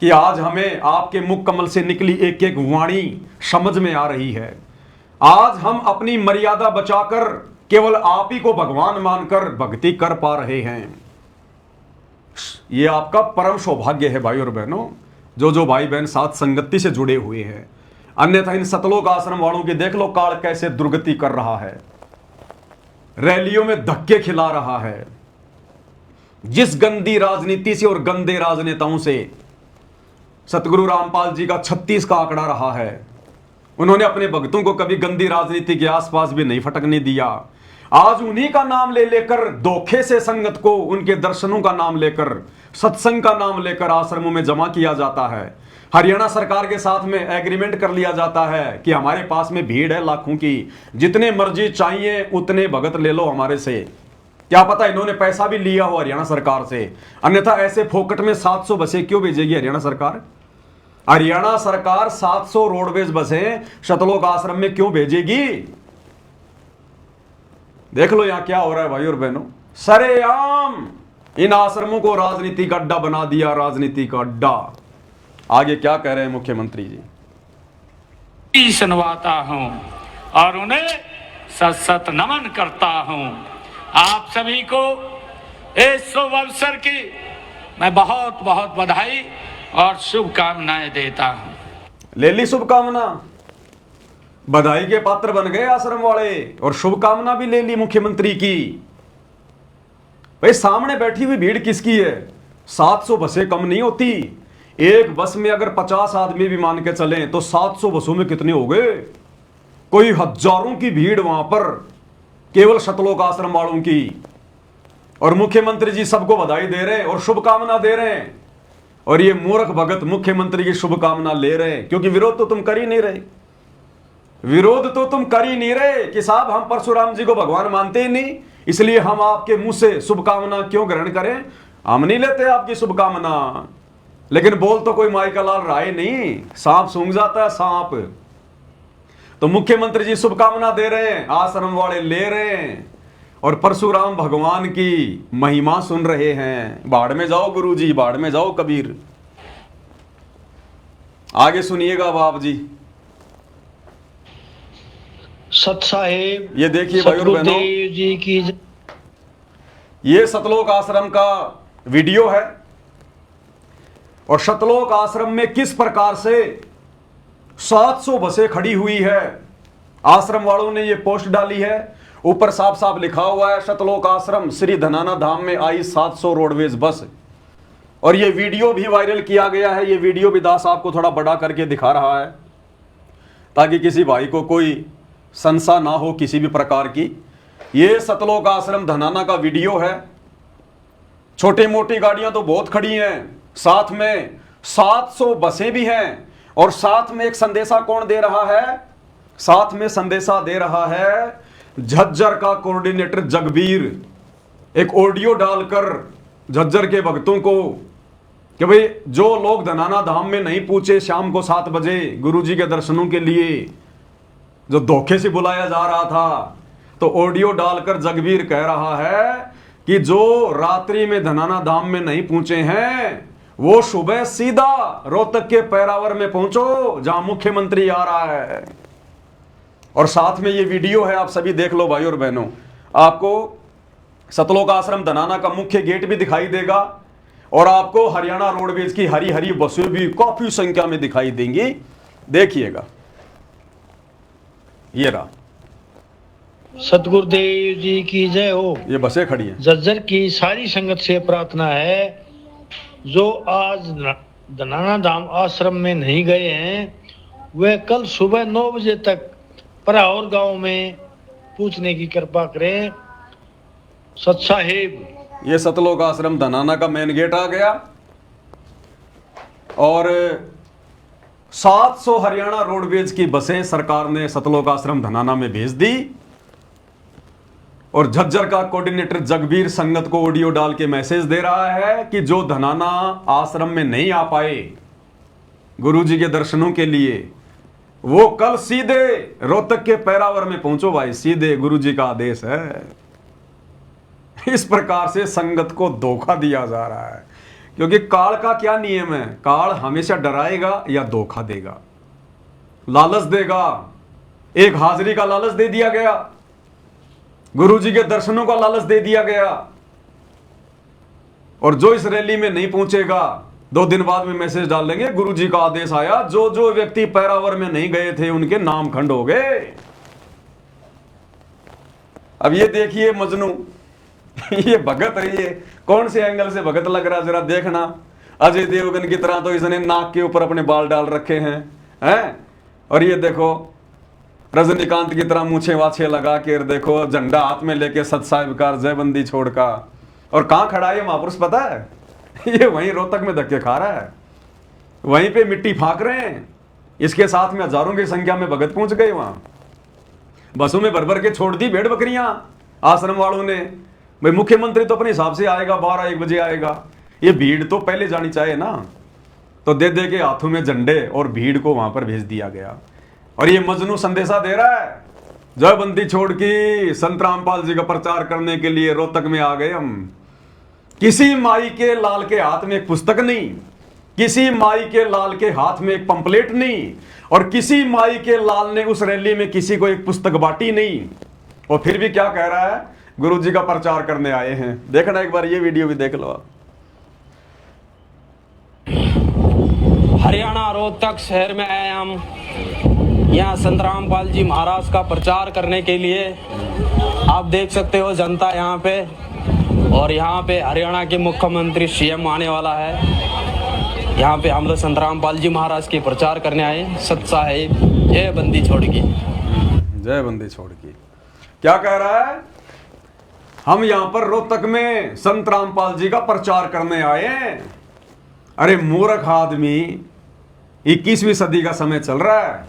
कि आज हमें आपके मुख कमल से निकली एक एक वाणी समझ में आ रही है। आज हम अपनी मर्यादा बचाकर केवल आप ही को भगवान मानकर भक्ति कर पा रहे हैं। यह आपका परम सौभाग्य है भाई और बहनों, जो भाई बहन साथ संगति से जुड़े हुए हैं। अन्यथा इन सतलोक आश्रम वालों की देख लो काल कैसे दुर्गति कर रहा है, रैलियों में धक्के खिला रहा है। जिस गंदी राजनीति से और गंदे राजनेताओं से सतगुरु रामपाल जी का 36 का आंकड़ा रहा है, उन्होंने अपने भक्तों को कभी गंदी राजनीति के आसपास भी नहीं फटकने दिया। आज उन्हीं का नाम ले लेकर धोखे से संगत को, उनके दर्शनों का नाम लेकर, सत्संग का नाम लेकर आश्रमों में जमा किया जाता है। हरियाणा सरकार के साथ में एग्रीमेंट कर लिया जाता है कि हमारे पास में भीड़ है लाखों की, जितने मर्जी चाहिए उतने भगत ले लो हमारे से। क्या पता इन्होंने पैसा भी लिया हो हरियाणा सरकार से, अन्यथा ऐसे फोकट में 700 बसें क्यों भेजेगी हरियाणा सरकार? हरियाणा सरकार 700 रोडवेज बसें सतलोक आश्रम में क्यों भेजेगी? देख लो यहां क्या हो रहा है भाई और बहनों। सरेआम इन आश्रमों को राजनीति का अड्डा बना दिया, राजनीति का अड्डा। आगे क्या कह रहे हैं मुख्यमंत्री जी? सुनवाता हूं और उन्हें सत सत नमन करता हूं। आप सभी को इस शुभ अवसर की मैं बहुत बहुत बधाई और शुभकामनाएं देता हूं। ले ली शुभकामना, बधाई के पात्र बन गए आश्रम वाले और शुभकामना भी ले ली मुख्यमंत्री की। भाई सामने बैठी हुई भीड़ किसकी है? 700 बसें कम नहीं होती। एक बस में अगर 50 आदमी भी मान के चलें तो 700 बसों में कितने हो गए? कोई हजारों की भीड़ वहां पर केवल सतलोक आश्रम वालों की। और मुख्यमंत्री जी सबको बधाई दे रहे हैं और शुभकामना दे रहे हैं। और ये मूर्ख भगत मुख्यमंत्री की शुभकामना ले रहे हैं, क्योंकि विरोध तो तुम कर ही नहीं रहे। विरोध तो तुम कर ही नहीं रहे कि साहब हम परशुराम जी को भगवान मानते ही नहीं, इसलिए हम आपके मुंह से शुभकामना क्यों ग्रहण करें? हम नहीं लेते आपकी शुभकामना। लेकिन बोल तो कोई माई का लाल राय नहीं, सांप सूंघ जाता है सांप। तो मुख्यमंत्री जी शुभकामना दे रहे हैं, आश्रम वाले ले रहे हैं और परशुराम भगवान की महिमा सुन रहे हैं। बाढ़ में जाओ गुरु जी, बाढ़ में जाओ कबीर। आगे सुनिएगा बाप जी। सत साहेब ये देखिए भाई और बहनों, जी की ये सतलोक आश्रम का वीडियो है और सतलोक आश्रम में किस प्रकार से 700 बसें खड़ी हुई है। आश्रम वालों ने ये पोस्ट डाली है, ऊपर साफ साफ लिखा हुआ है सतलोक आश्रम श्री धनाना धाम में आई 700 रोडवेज बस। और ये वीडियो भी वायरल किया गया है। ये वीडियो भी दास आपको थोड़ा बड़ा करके दिखा रहा है ताकि किसी भाई को कोई संशय ना हो किसी भी प्रकार की। ये सतलोक आश्रम धनाना का वीडियो है। छोटी मोटी गाड़ियां तो बहुत खड़ी हैं, साथ में 700 बसें भी हैं, और साथ में एक संदेशा कौन दे रहा है? साथ में संदेशा दे रहा है झज्जर का कोऑर्डिनेटर जगबीर, एक ऑडियो डालकर झज्जर के भक्तों को कि भाई जो लोग धनाना धाम में नहीं पूछे शाम को 7 बजे गुरुजी के दर्शनों के लिए, जो धोखे से बुलाया जा रहा था, तो ऑडियो डालकर जगबीर कह रहा है कि जो रात्रि में धनाना धाम में नहीं पहुंचे हैं वो सुबह सीधा रोहतक के पैरावर में पहुंचो जहां मुख्यमंत्री आ रहा है। और साथ में ये वीडियो है, आप सभी देख लो भाई और बहनों। आपको सतलोक आश्रम धनाना का मुख्य गेट भी दिखाई देगा, और आपको हरियाणा रोडवेज की हरी हरी बसें भी काफी संख्या में दिखाई देंगी। देखिएगा, ये रहा। सतगुरुदेव जी की जय हो। ये बसें खड़ी हैं। झज्जर की सारी संगत से प्रार्थना है, जो आज धनाना धाम आश्रम में नहीं गए हैं वे कल सुबह 9 बजे तक पराौर गांव में पूछने की कृपा करें। सत साहेब। ये सतलोक आश्रम धनाना का मेन गेट आ गया, और 700 हरियाणा रोडवेज की बसें सरकार ने सतलोक आश्रम धनाना में भेज दी, और झज्जर का कोऑर्डिनेटर जगबीर संगत को ऑडियो डाल के मैसेज दे रहा है कि जो धनाना आश्रम में नहीं आ पाए गुरुजी के दर्शनों के लिए, वो कल सीधे रोहतक के पैरावर में पहुंचो भाई, सीधे गुरुजी का आदेश है। इस प्रकार से संगत को धोखा दिया जा रहा है, क्योंकि काल का क्या नियम है? काल हमेशा डराएगा या धोखा देगा, लालच देगा। एक हाजिरी का लालच दे दिया गया, गुरुजी के दर्शनों का लालच दे दिया गया, और जो इस रैली में नहीं पहुंचेगा 2 दिन बाद में मैसेज डाल देंगे गुरुजी का आदेश आया, जो जो व्यक्ति पैरावर में नहीं गए थे उनके नाम खंड हो गए। अब ये देखिए मजनू, ये भगत है, ये कौन से एंगल से भगत लग रहा जरा देखना। अजय देवगन की तरह तो इसने नाक के ऊपर अपने बाल डाल रखे हैं, और ये देखो रजनीकांत की तरह मूछे वाछे लगा के, देखो झंडा हाथ में लेके सत साहिब का जयबंदी छोड़ का। और कहां खड़ा है ये महापुरुष पता है? ये वहीं रोहतक में धक्के खा रहा है, वहीं पे मिट्टी फाक रहे हैं। इसके साथ में हजारों की संख्या में भगत पहुंच गए वहां, बसों में भर भर के छोड़ दी भेड़ बकरियां आश्रम वालों ने। भाई मुख्यमंत्री तो अपने हिसाब से आएगा, 12-1 बजे आएगा, ये भीड़ तो पहले जानी चाहिए ना। तो दे दे के हाथों में झंडे और भीड़ को वहां पर भेज दिया गया। और ये मजनू संदेशा दे रहा है, जयबंदी छोड़ के संत रामपाल जी का प्रचार करने के लिए रोहतक में आ गए हम। किसी माई के लाल के हाथ में एक पुस्तक नहीं, किसी माई के लाल के हाथ में एक पंपलेट नहीं, और किसी माई के लाल ने उस रैली में किसी को एक पुस्तक बांटी नहीं। और फिर भी क्या कह रहा है? गुरुजी का प्रचार करने आए हैं। देखना एक बार, ये वीडियो भी देख लो आप। हरियाणा रोहतक शहर में आए हम, यहाँ संत रामपाल जी महाराज का प्रचार करने के लिए। आप देख सकते हो जनता यहाँ पे, और यहाँ पे हरियाणा के मुख्यमंत्री सीएम आने वाला है। यहाँ पे हम लोग संत रामपाल जी महाराज के प्रचार करने आए। सत साहिब जय बंदी छोड़ की, जय बंदी छोड़ की। क्या कह रहा है? हम यहाँ पर रोहतक में संत रामपाल जी का प्रचार करने आए हैं। अरे मूर्ख आदमी, 21वीं सदी का समय चल रहा है,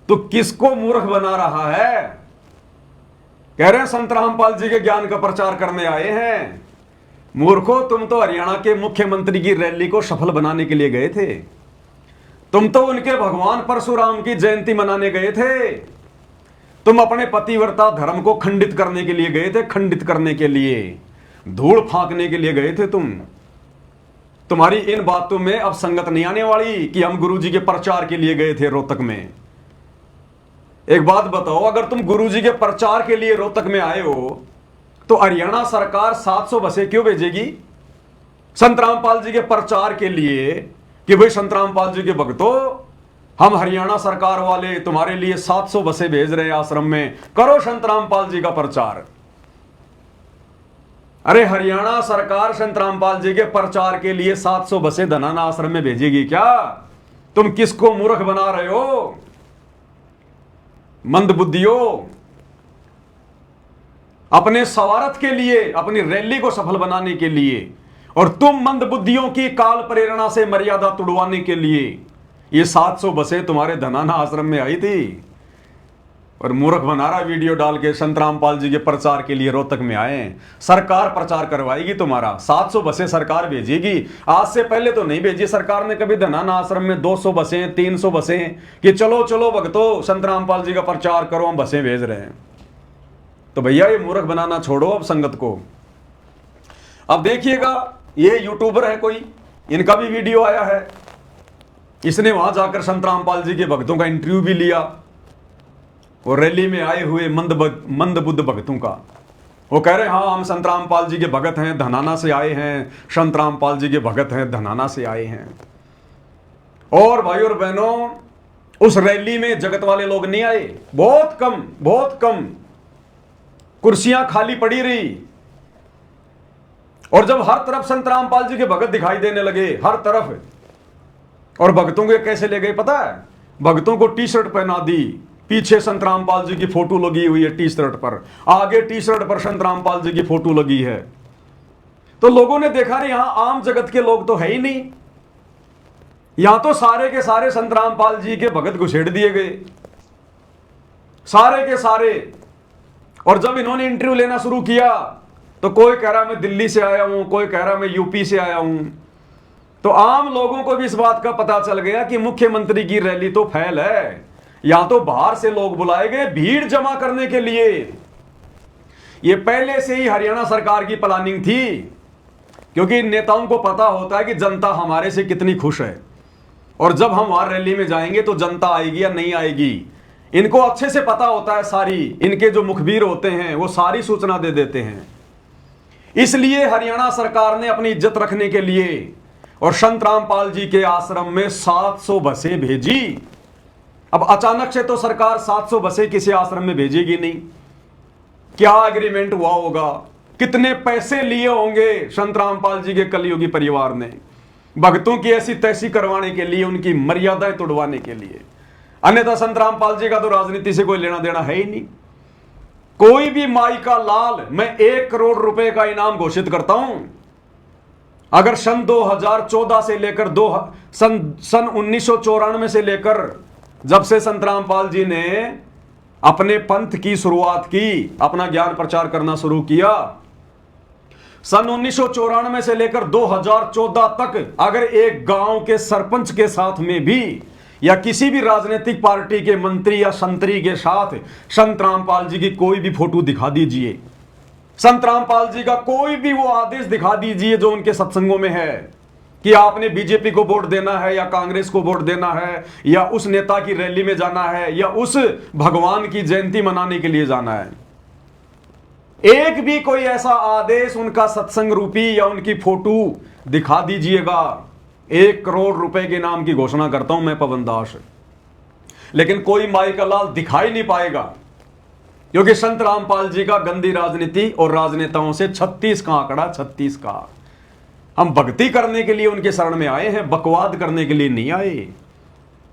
तो किसको मूर्ख बना रहा है? कह रहे हैं संत रामपाल जी के ज्ञान का प्रचार करने आए हैं। मूर्खो, तुम तो हरियाणा के मुख्यमंत्री की रैली को सफल बनाने के लिए गए थे। तुम तो उनके भगवान परशुराम की जयंती मनाने गए थे। तुम अपने पतिव्रता धर्म को खंडित करने के लिए गए थे, खंडित करने के लिए, धूल फांकने के लिए गए थे तुम। तुम्हारी इन बातों में अब संगत नहीं आने वाली कि हम गुरुजी के प्रचार के लिए गए थे रोहतक में। एक बात बताओ, अगर तुम गुरुजी के प्रचार के लिए रोहतक में आए हो तो हरियाणा सरकार 700 बसें क्यों भेजेगी संत रामपाल जी के प्रचार के लिए? कि भाई संत रामपाल जी के भक्तों, हम हरियाणा सरकार वाले तुम्हारे लिए 700 बसें भेज रहे हैं आश्रम में, करो संत रामपाल जी का प्रचार। अरे हरियाणा सरकार संत रामपाल जी के प्रचार के लिए 700 बसें धनाना आश्रम में भेजेगी क्या? तुम किसको मूर्ख बना रहे हो? मंदबुद्धियों, अपने स्वार्थ के लिए, अपनी रैली को सफल बनाने के लिए और तुम मंदबुद्धियों की काल प्रेरणा से मर्यादा तुड़वाने के लिए ये 700 बसें तुम्हारे धनाना आश्रम में आई थी और मूर्ख बना रहा वीडियो डाल के संत रामपाल जी के प्रचार के लिए रोहतक में आए। सरकार प्रचार करवाएगी तुम्हारा, 700 बसें सरकार भेजेगी। आज से पहले तो नहीं भेजी सरकार ने कभी धनाना आश्रम में 200 बसें 300 बसें कि चलो चलो भक्तों संत रामपाल जी का प्रचार करो, हम बसें भेज रहे हैं। तो भैया ये मूर्ख बनाना छोड़ो अब संगत को। अब देखिएगा ये यूट्यूबर है कोई, इनका भी वीडियो आया है, इसने वहां जाकर संत रामपाल जी के भक्तों का इंटरव्यू भी लिया और रैली में आए हुए मंदबुद्ध भक्तों का। वो कह रहे हैं हाँ हम संत रामपाल जी के भगत हैं, धनाना से आए हैं, संत रामपाल जी के भगत हैं, धनाना से आए हैं। और भाई और बहनों उस रैली में जगत वाले लोग नहीं आए, बहुत कम कुर्सियां खाली पड़ी रही। और जब हर तरफ संत रामपाल जी के भगत दिखाई देने लगे हर तरफ, और भक्तों को कैसे ले गए पता है, भक्तों को टी शर्ट पहना दी, पीछे संत रामपाल जी की फोटो लगी हुई है टी शर्ट पर, आगे टी शर्ट पर संत रामपाल जी की फोटो लगी है। तो लोगों ने देखा नहीं यहां आम जगत के लोग तो है ही नहीं, यहां तो सारे के सारे संत रामपाल जी के भगत घुसेड़ दिए गए, सारे के सारे। और जब इन्होंने इंटरव्यू लेना शुरू किया तो कोई कह रहा मैं दिल्ली से आया हूं, कोई कह रहा मैं यूपी से आया हूं। तो आम लोगों को भी इस बात का पता चल गया कि मुख्यमंत्री की रैली तो फैल है, यहां तो बाहर से लोग बुलाए गए भीड़ जमा करने के लिए। यह पहले से ही हरियाणा सरकार की प्लानिंग थी, क्योंकि नेताओं को पता होता है कि जनता हमारे से कितनी खुश है, और जब हम वहां रैली में जाएंगे तो जनता आएगी या नहीं आएगी। इनको अच्छे से पता होता है, सारी इनके जो मुखबिर होते हैं वो सारी सूचना दे देते हैं। इसलिए हरियाणा सरकार ने अपनी इज्जत रखने के लिए और संत रामपाल जी के आश्रम में 700 बसें भेजी। अब अचानक से तो सरकार 700 बसें किसी आश्रम में भेजेगी नहीं, क्या एग्रीमेंट हुआ होगा, कितने पैसे लिए होंगे संत रामपाल जी के कलयुगी परिवार ने भक्तों की ऐसी तैसी करवाने के लिए, उनकी मर्यादाएं तोड़वाने के लिए। अन्यथा संत रामपाल जी का तो राजनीति से कोई लेना देना है ही नहीं। कोई भी माई का लाल मैं 1 करोड़ रुपए का इनाम घोषित करता हूं अगर सन 2014 से लेकर सन 1994 से लेकर जब से संत रामपाल जी ने अपने पंथ की शुरुआत की, अपना ज्ञान प्रचार करना शुरू किया, सन 1994 से लेकर 2014 तक अगर एक गांव के सरपंच के साथ में भी या किसी भी राजनीतिक पार्टी के मंत्री या संतरी के साथ संत रामपाल जी की कोई भी फोटो दिखा दीजिए, संत रामपाल जी का कोई भी वो आदेश दिखा दीजिए जो उनके सत्संगों में है कि आपने बीजेपी को वोट देना है या कांग्रेस को वोट देना है या उस नेता की रैली में जाना है या उस भगवान की जयंती मनाने के लिए जाना है, एक भी कोई ऐसा आदेश उनका सत्संग रूपी या उनकी फोटो दिखा दीजिएगा, 1 करोड़ रुपए के नाम की घोषणा करता हूं मैं पवन दास। लेकिन कोई माई का लाल दिखाई नहीं पाएगा, क्योंकि संत रामपाल जी का गंदी राजनीति और राजनेताओं से 36 का आंकड़ा, 36 का। हम भक्ति करने के लिए उनके शरण में आए हैं, बकवाद करने के लिए नहीं आए।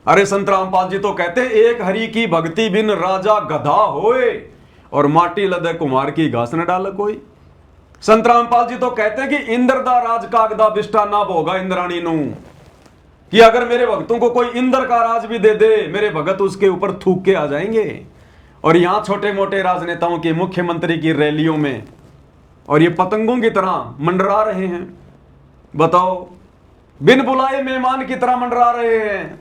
अरे संत रामपाल जी तो कहते हैं एक हरि की भक्ति बिन राजा गधा होए और माटी लदे कुमार की घास न डाल कोई। संत रामपाल जी तो कहते हैं कि इंद्र दा राज कागदा बिष्टा ना भोगा इंद्राणी नू, कि अगर मेरे भक्तों को कोई इंद्र का राज भी दे दे मेरे भगत उसके ऊपर थूक के आ जाएंगे। और यहां छोटे मोटे राजनेताओं के, मुख्यमंत्री की रैलियों में और ये पतंगों की तरह मंडरा रहे हैं। बताओ, बिन बुलाए मेहमान की तरह मंडरा रहे हैं।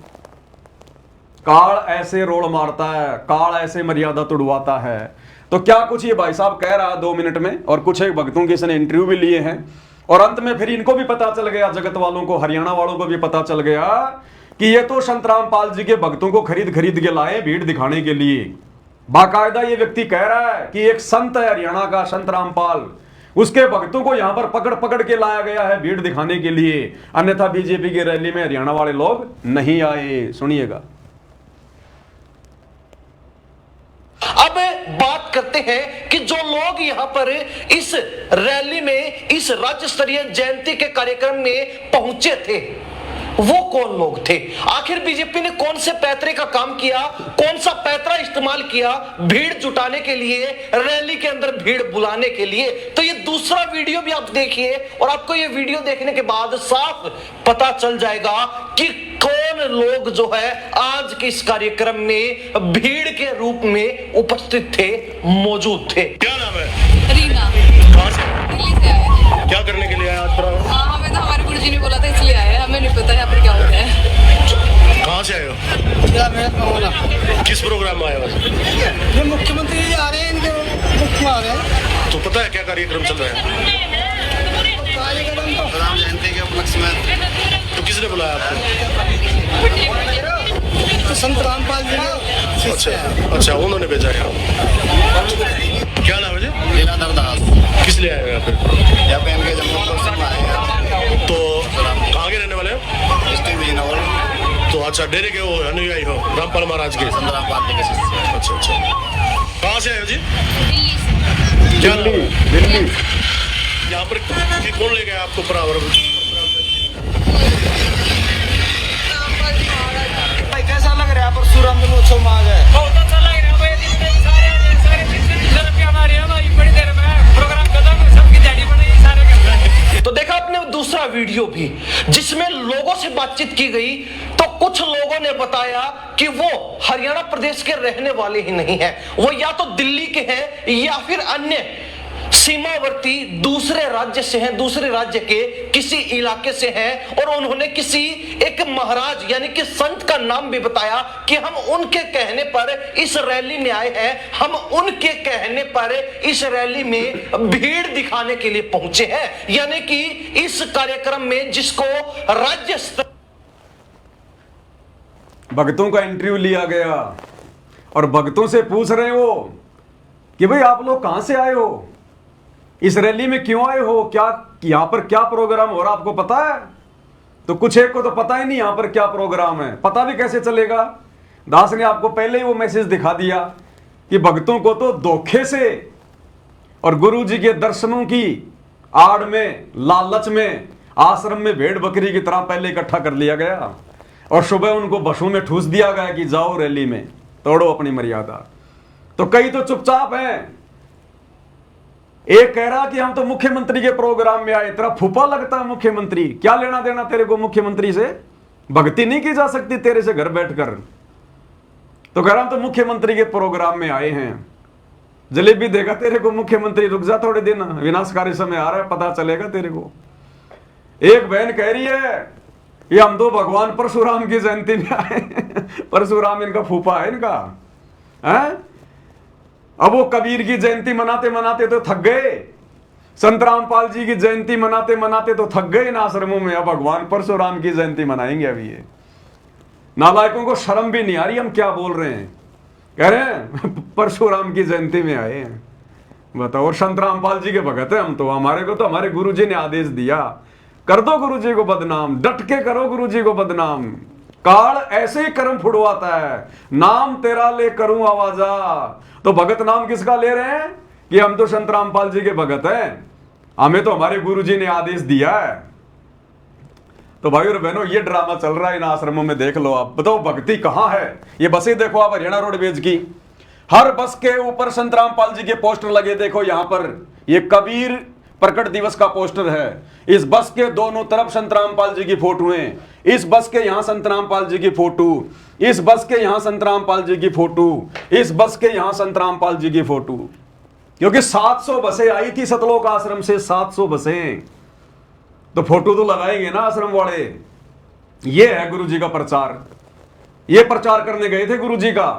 काल ऐसे रोड़ मारता है, काल ऐसे मर्यादा तुड़वाता है। तो क्या कुछ ये भाई साहब कह रहा है 2 मिनट में, और कुछ एक भक्तों के इसने इंटरव्यू भी लिए हैं, और अंत में फिर इनको भी पता चल गया, जगत वालों को, हरियाणा वालों को भी पता चल गया कि ये तो संत रामपाल जी के भक्तों को खरीद के लाए भीड़ दिखाने के लिए। बाकायदा ये व्यक्ति कह रहा है कि एक संत है हरियाणा का, संत रामपाल, उसके भक्तों को यहां पर पकड़ के लाया गया है भीड़ दिखाने के लिए, अन्यथा बीजेपी की रैली में हरियाणा वाले लोग नहीं आए। सुनिएगा। अब बात करते हैं कि जो लोग यहां पर इस रैली में, इस राज्य स्तरीय जयंती के कार्यक्रम में पहुंचे थे, वो कौन लोग थे? आखिर बीजेपी ने कौन से पैतरे का काम किया, कौन सा पैतरा इस्तेमाल किया भीड़ जुटाने के लिए, रैली के अंदर भीड़ बुलाने के लिए? तो ये दूसरा वीडियो भी आप देखिए और आपको ये वीडियो देखने के बाद साफ पता चल जाएगा कि कौन लोग जो है आज के इस कार्यक्रम में भीड़ के रूप में उपस्थित थे, मौजूद थे। क्या नाम है? रीना। कहाँ से? दिल्ली से आए हैं। क्या करने के लिए आए आज प्रोग्राम? हमें तो हमारे गुरुजी ने बोला था इसलिए आए हैं, हमें नहीं पता यहाँ पर क्या हो रहा है। कहाँ से आए हो? किस प्रोग्राम में आए हो? ये मुख्यमंत्री जी आ रहे हैं, इनके मुख्य आ रहे हैं। तो पता है क्या कार्यक्रम चल रहा है? राम जयंती के उपलक्ष्य में। तो किसने बुलाया आपको? तो संत रामपाल जी ने। अच्छा अच्छा, उन्होंने भेजा है। क्या नाम है जी? लीलाधर दास। किस लिए आए हो यहाँ पे? यहाँ पे इनके जम्मू कश्मीर में आए हैं। तो कहाँ के रहने वाले हैं? डिस्ट्रिक्ट बिजनौर। तो अच्छा, डेरे के वो अनुयायी हो रामपाल महाराज के? संत रामपाल जी के शिष्य। अच्छा अच्छा, कहाँ से आए हो जी? दिल्ली दिल्ली। यहाँ पर कौन ले गया आपको परावर? भाई कैसा लग रहा है परशुराम जन्मोत्सव में आ गए? बहुत अच्छा लग रहा है भाई, सारे जितने हमारे हैं भाई, बड़ी देर में प्रोग्राम खत्म, सबकी दिहाड़ी बनाई सारे कर। तो देखा आपने दूसरा वीडियो भी जिसमें लोगों से बातचीत की गई, तो कुछ लोगों ने बताया कि वो हरियाणा प्रदेश के रहने वाले ही नहीं हैं, वो या तो दिल्ली के हैं या फिर अन्य सीमावर्ती दूसरे राज्य से हैं, दूसरे राज्य के किसी इलाके से हैं, और उन्होंने किसी एक महाराज यानी कि संत का नाम भी बताया कि हम उनके कहने पर इस रैली में आए हैं, हम उनके कहने पर इस रैली में भीड़ दिखाने के लिए पहुंचे हैं। यानी कि इस कार्यक्रम में जिसको राज्य स्तर भक्तों का इंटरव्यू लिया गया और भक्तों से पूछ रहे हो कि भाई आप लोग कहां से आए हो, इस रैली में क्यों आए हो, क्या यहां पर क्या प्रोग्राम हो रहा आपको पता है? तो कुछ एक को तो पता ही नहीं यहां पर क्या प्रोग्राम है, पता भी कैसे चलेगा? दास ने आपको पहले ही वो मैसेज दिखा दिया कि भक्तों को तो धोखे से और गुरु जी के दर्शनों की आड़ में, लालच में, आश्रम में भेड़ बकरी की तरह पहले इकट्ठा कर लिया गया और सुबह उनको बसों में ठूस दिया गया कि जाओ रैली में, तोड़ो अपनी मर्यादा। तो कई तो चुपचाप हैं। एक कह रहा कि हम तो मुख्यमंत्री के प्रोग्राम में आए, तेरा फूफा लगता है मुख्यमंत्री, क्या लेना देना तेरे को मुख्यमंत्री से? भक्ति नहीं की जा सकती तेरे से घर बैठकर? तो कह रहा हम तो मुख्यमंत्री के प्रोग्राम में आए हैं। जलेबी देगा तेरे को मुख्यमंत्री, रुक जा थोड़े दिन, विनाशकारी समय आ रहा है, पता चलेगा तेरे को। एक बहन कह रही है ये हम तो भगवान परशुराम की जयंती में आए। परशुराम इनका फूफा है इनका, है? अब वो कबीर की जयंती मनाते मनाते तो थक गए, संत रामपाल जी की जयंती मनाते मनाते तो थक गए इन आश्रमों में, अब भगवान परशुराम की जयंती मनाएंगे। अभी ये नालायकों को शर्म भी नहीं आ रही हम क्या बोल रहे हैं, कह रहे हैं परशुराम की जयंती में आए हैं। बताओ, और संत रामपाल जी के भगत है हम तो, हमारे को तो हमारे गुरु जी ने आदेश दिया, कर दो गुरु जी को बदनाम, डट के करो गुरु जी को बदनाम। काल ऐसे ही कर्म फुड़वाता है, नाम तेरा ले करूं आवाजा। तो भगत नाम किसका ले रहे हैं कि हम तो संत रामपाल जी के भगत हैं, हमें तो हमारे गुरु जी ने आदेश दिया है। तो भाई और बहनों, ये ड्रामा चल रहा है इन आश्रमों में, देख लो आप। बताओ भक्ति कहां है? ये बसें देखो आप हरियाणा रोडवेज की, हर बस के ऊपर संत रामपाल जी के पोस्टर लगे। देखो यहां पर ये कबीर प्रकट दिवस का पोस्टर है, इस बस के दोनों तरफ संत रामपाल जी की फोटो हैं, इस बस के यहां संत रामपाल जी की फोटो, इस बस के यहां संत रामपाल जी की फोटो, इस बस के यहां संत रामपाल जी की फोटो। क्योंकि 700 बसें आई थी सतलोक आश्रम से, 700 बसें, तो फोटो तो लगाएंगे ना आश्रम वाले। ये है गुरु जी का प्रचार, ये प्रचार करने गए थे गुरु जी का,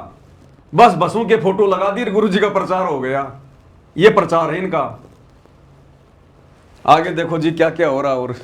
बस बसों के फोटो लगा दी, गुरु जी का प्रचार हो गया। ये प्रचार है इनका। आगे देखो जी क्या क्या हो रहा। और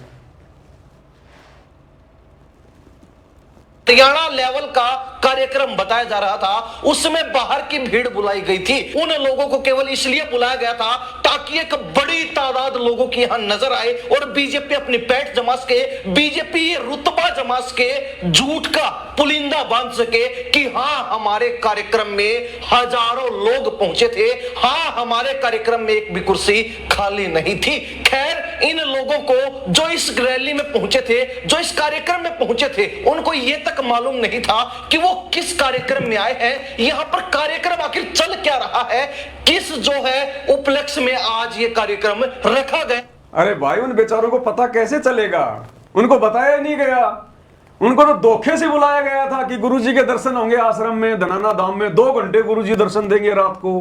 हरियाणा लेवल का कार्यक्रम बताया जा रहा था, उसमें बाहर की भीड़ बुलाई गई थी। उन लोगों को केवल इसलिए बुलाया गया था ताकि एक बड़ी तादाद लोगों की यहां नजर आए और बीजेपी अपनी पैठ जमा सके, बीजेपी ये रुतबा जमा सके, झूठ का पुलिंदा बांध सके कि हां हमारे कार्यक्रम में हजारों लोग पहुंचे थे, हां हमारे कार्यक्रम में एक भी कुर्सी खाली नहीं थी। खैर इन लोगों को जो इस रैली में पहुंचे थे, जो इस कार्यक्रम में पहुंचे थे, उनको यह तक मालूम नहीं था कि वो किस कार्यक्रम में आए हैं, यहां पर कार्यक्रम आखिर चल क्या रहा है, किस जो है उपलक्ष्य में आज ये कार्यक्रम रखा गया। अरे भाई, उन बेचारों को पता कैसे चलेगा? उनको बताया नहीं गया। उनको तो धोखे से बुलाया गया था कि गुरुजी के दर्शन होंगे आश्रम में, धनाना धाम में 2 घंटे गुरुजी दर्शन देंगे रात को।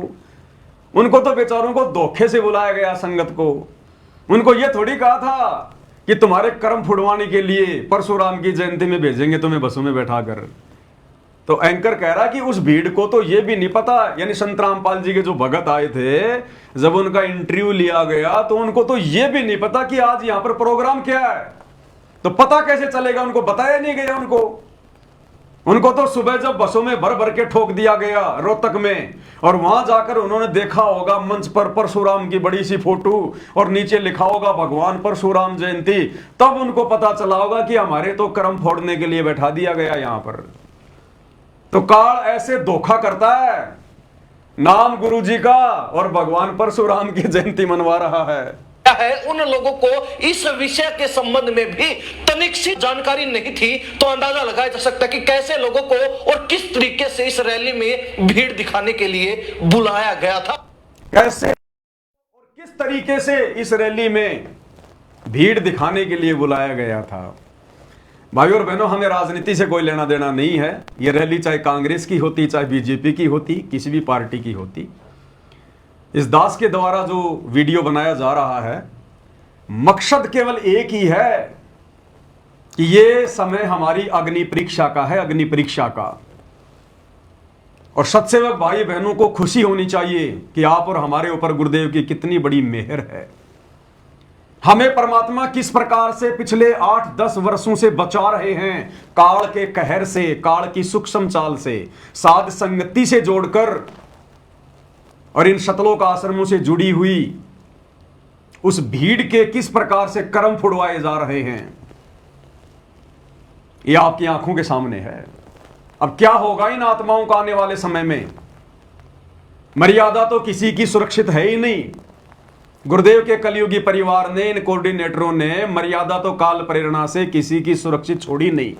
उनको तो बेचारों को धोखे से बुलाया गया, संगत को। उनको यह थोड़ी कहा था कि तुम्हारे कर्म फुड़वाने के लिए परशुराम की जयंती में भेजेंगे तुम्हें बसों में बैठाकर। तो एंकर कह रहा कि उस भीड़ को तो यह भी नहीं पता, यानी संत रामपाल जी के जो भगत आए थे, जब उनका इंटरव्यू लिया गया तो उनको तो यह भी नहीं पता कि आज यहां पर प्रोग्राम क्या है। तो पता कैसे चलेगा? उनको बताया नहीं गया। उनको तो सुबह जब बसों में भर भर के ठोक दिया गया रोहतक में, और वहां जाकर उन्होंने देखा होगा मंच पर परशुराम की बड़ी सी फोटो और नीचे लिखा होगा भगवान परशुराम जयंती, तब उनको पता चला होगा कि हमारे तो कर्म फोड़ने के लिए बैठा दिया गया यहां पर। तो काल ऐसे धोखा करता है, नाम गुरु जी का और भगवान परशुराम की जयंती मनवा रहा है। उन लोगों को इस विषय के संबंध में भी तनिक सी जानकारी नहीं थी, तो अंदाजा लगाया जा सकता है कि कैसे लोगों को और किस तरीके से इस रैली में भीड़ दिखाने के लिए बुलाया गया था, कैसे और किस तरीके से इस रैली में भीड़ दिखाने के लिए बुलाया गया था। भाई और बहनों, हमें राजनीति से कोई लेना देना नहीं है। यह रैली चाहे कांग्रेस की होती, चाहे बीजेपी की होती, किसी भी पार्टी की होती, इस दास के द्वारा जो वीडियो बनाया जा रहा है, मकसद केवल एक ही है कि ये समय हमारी अग्नि परीक्षा का है, अग्नि परीक्षा का। और सत्सेवक भाई बहनों को खुशी होनी चाहिए कि आप और हमारे ऊपर गुरुदेव की कितनी बड़ी मेहर है। हमें परमात्मा किस प्रकार से पिछले 8-10 वर्षों से बचा रहे हैं, काल के कहर से, काल की सूक्ष्म चाल से, साध संगति से जोड़कर, और इन शतलोक आश्रमों से जुड़ी हुई उस भीड़ के किस प्रकार से कर्म फुड़वाए जा रहे हैं, यह आपकी आंखों के सामने है। अब क्या होगा इन आत्माओं का आने वाले समय में? मर्यादा तो किसी की सुरक्षित है ही नहीं। गुरुदेव के कलयुगी परिवार ने, इन कोऑर्डिनेटरों ने मर्यादा तो काल प्रेरणा से किसी की सुरक्षित छोड़ी नहीं।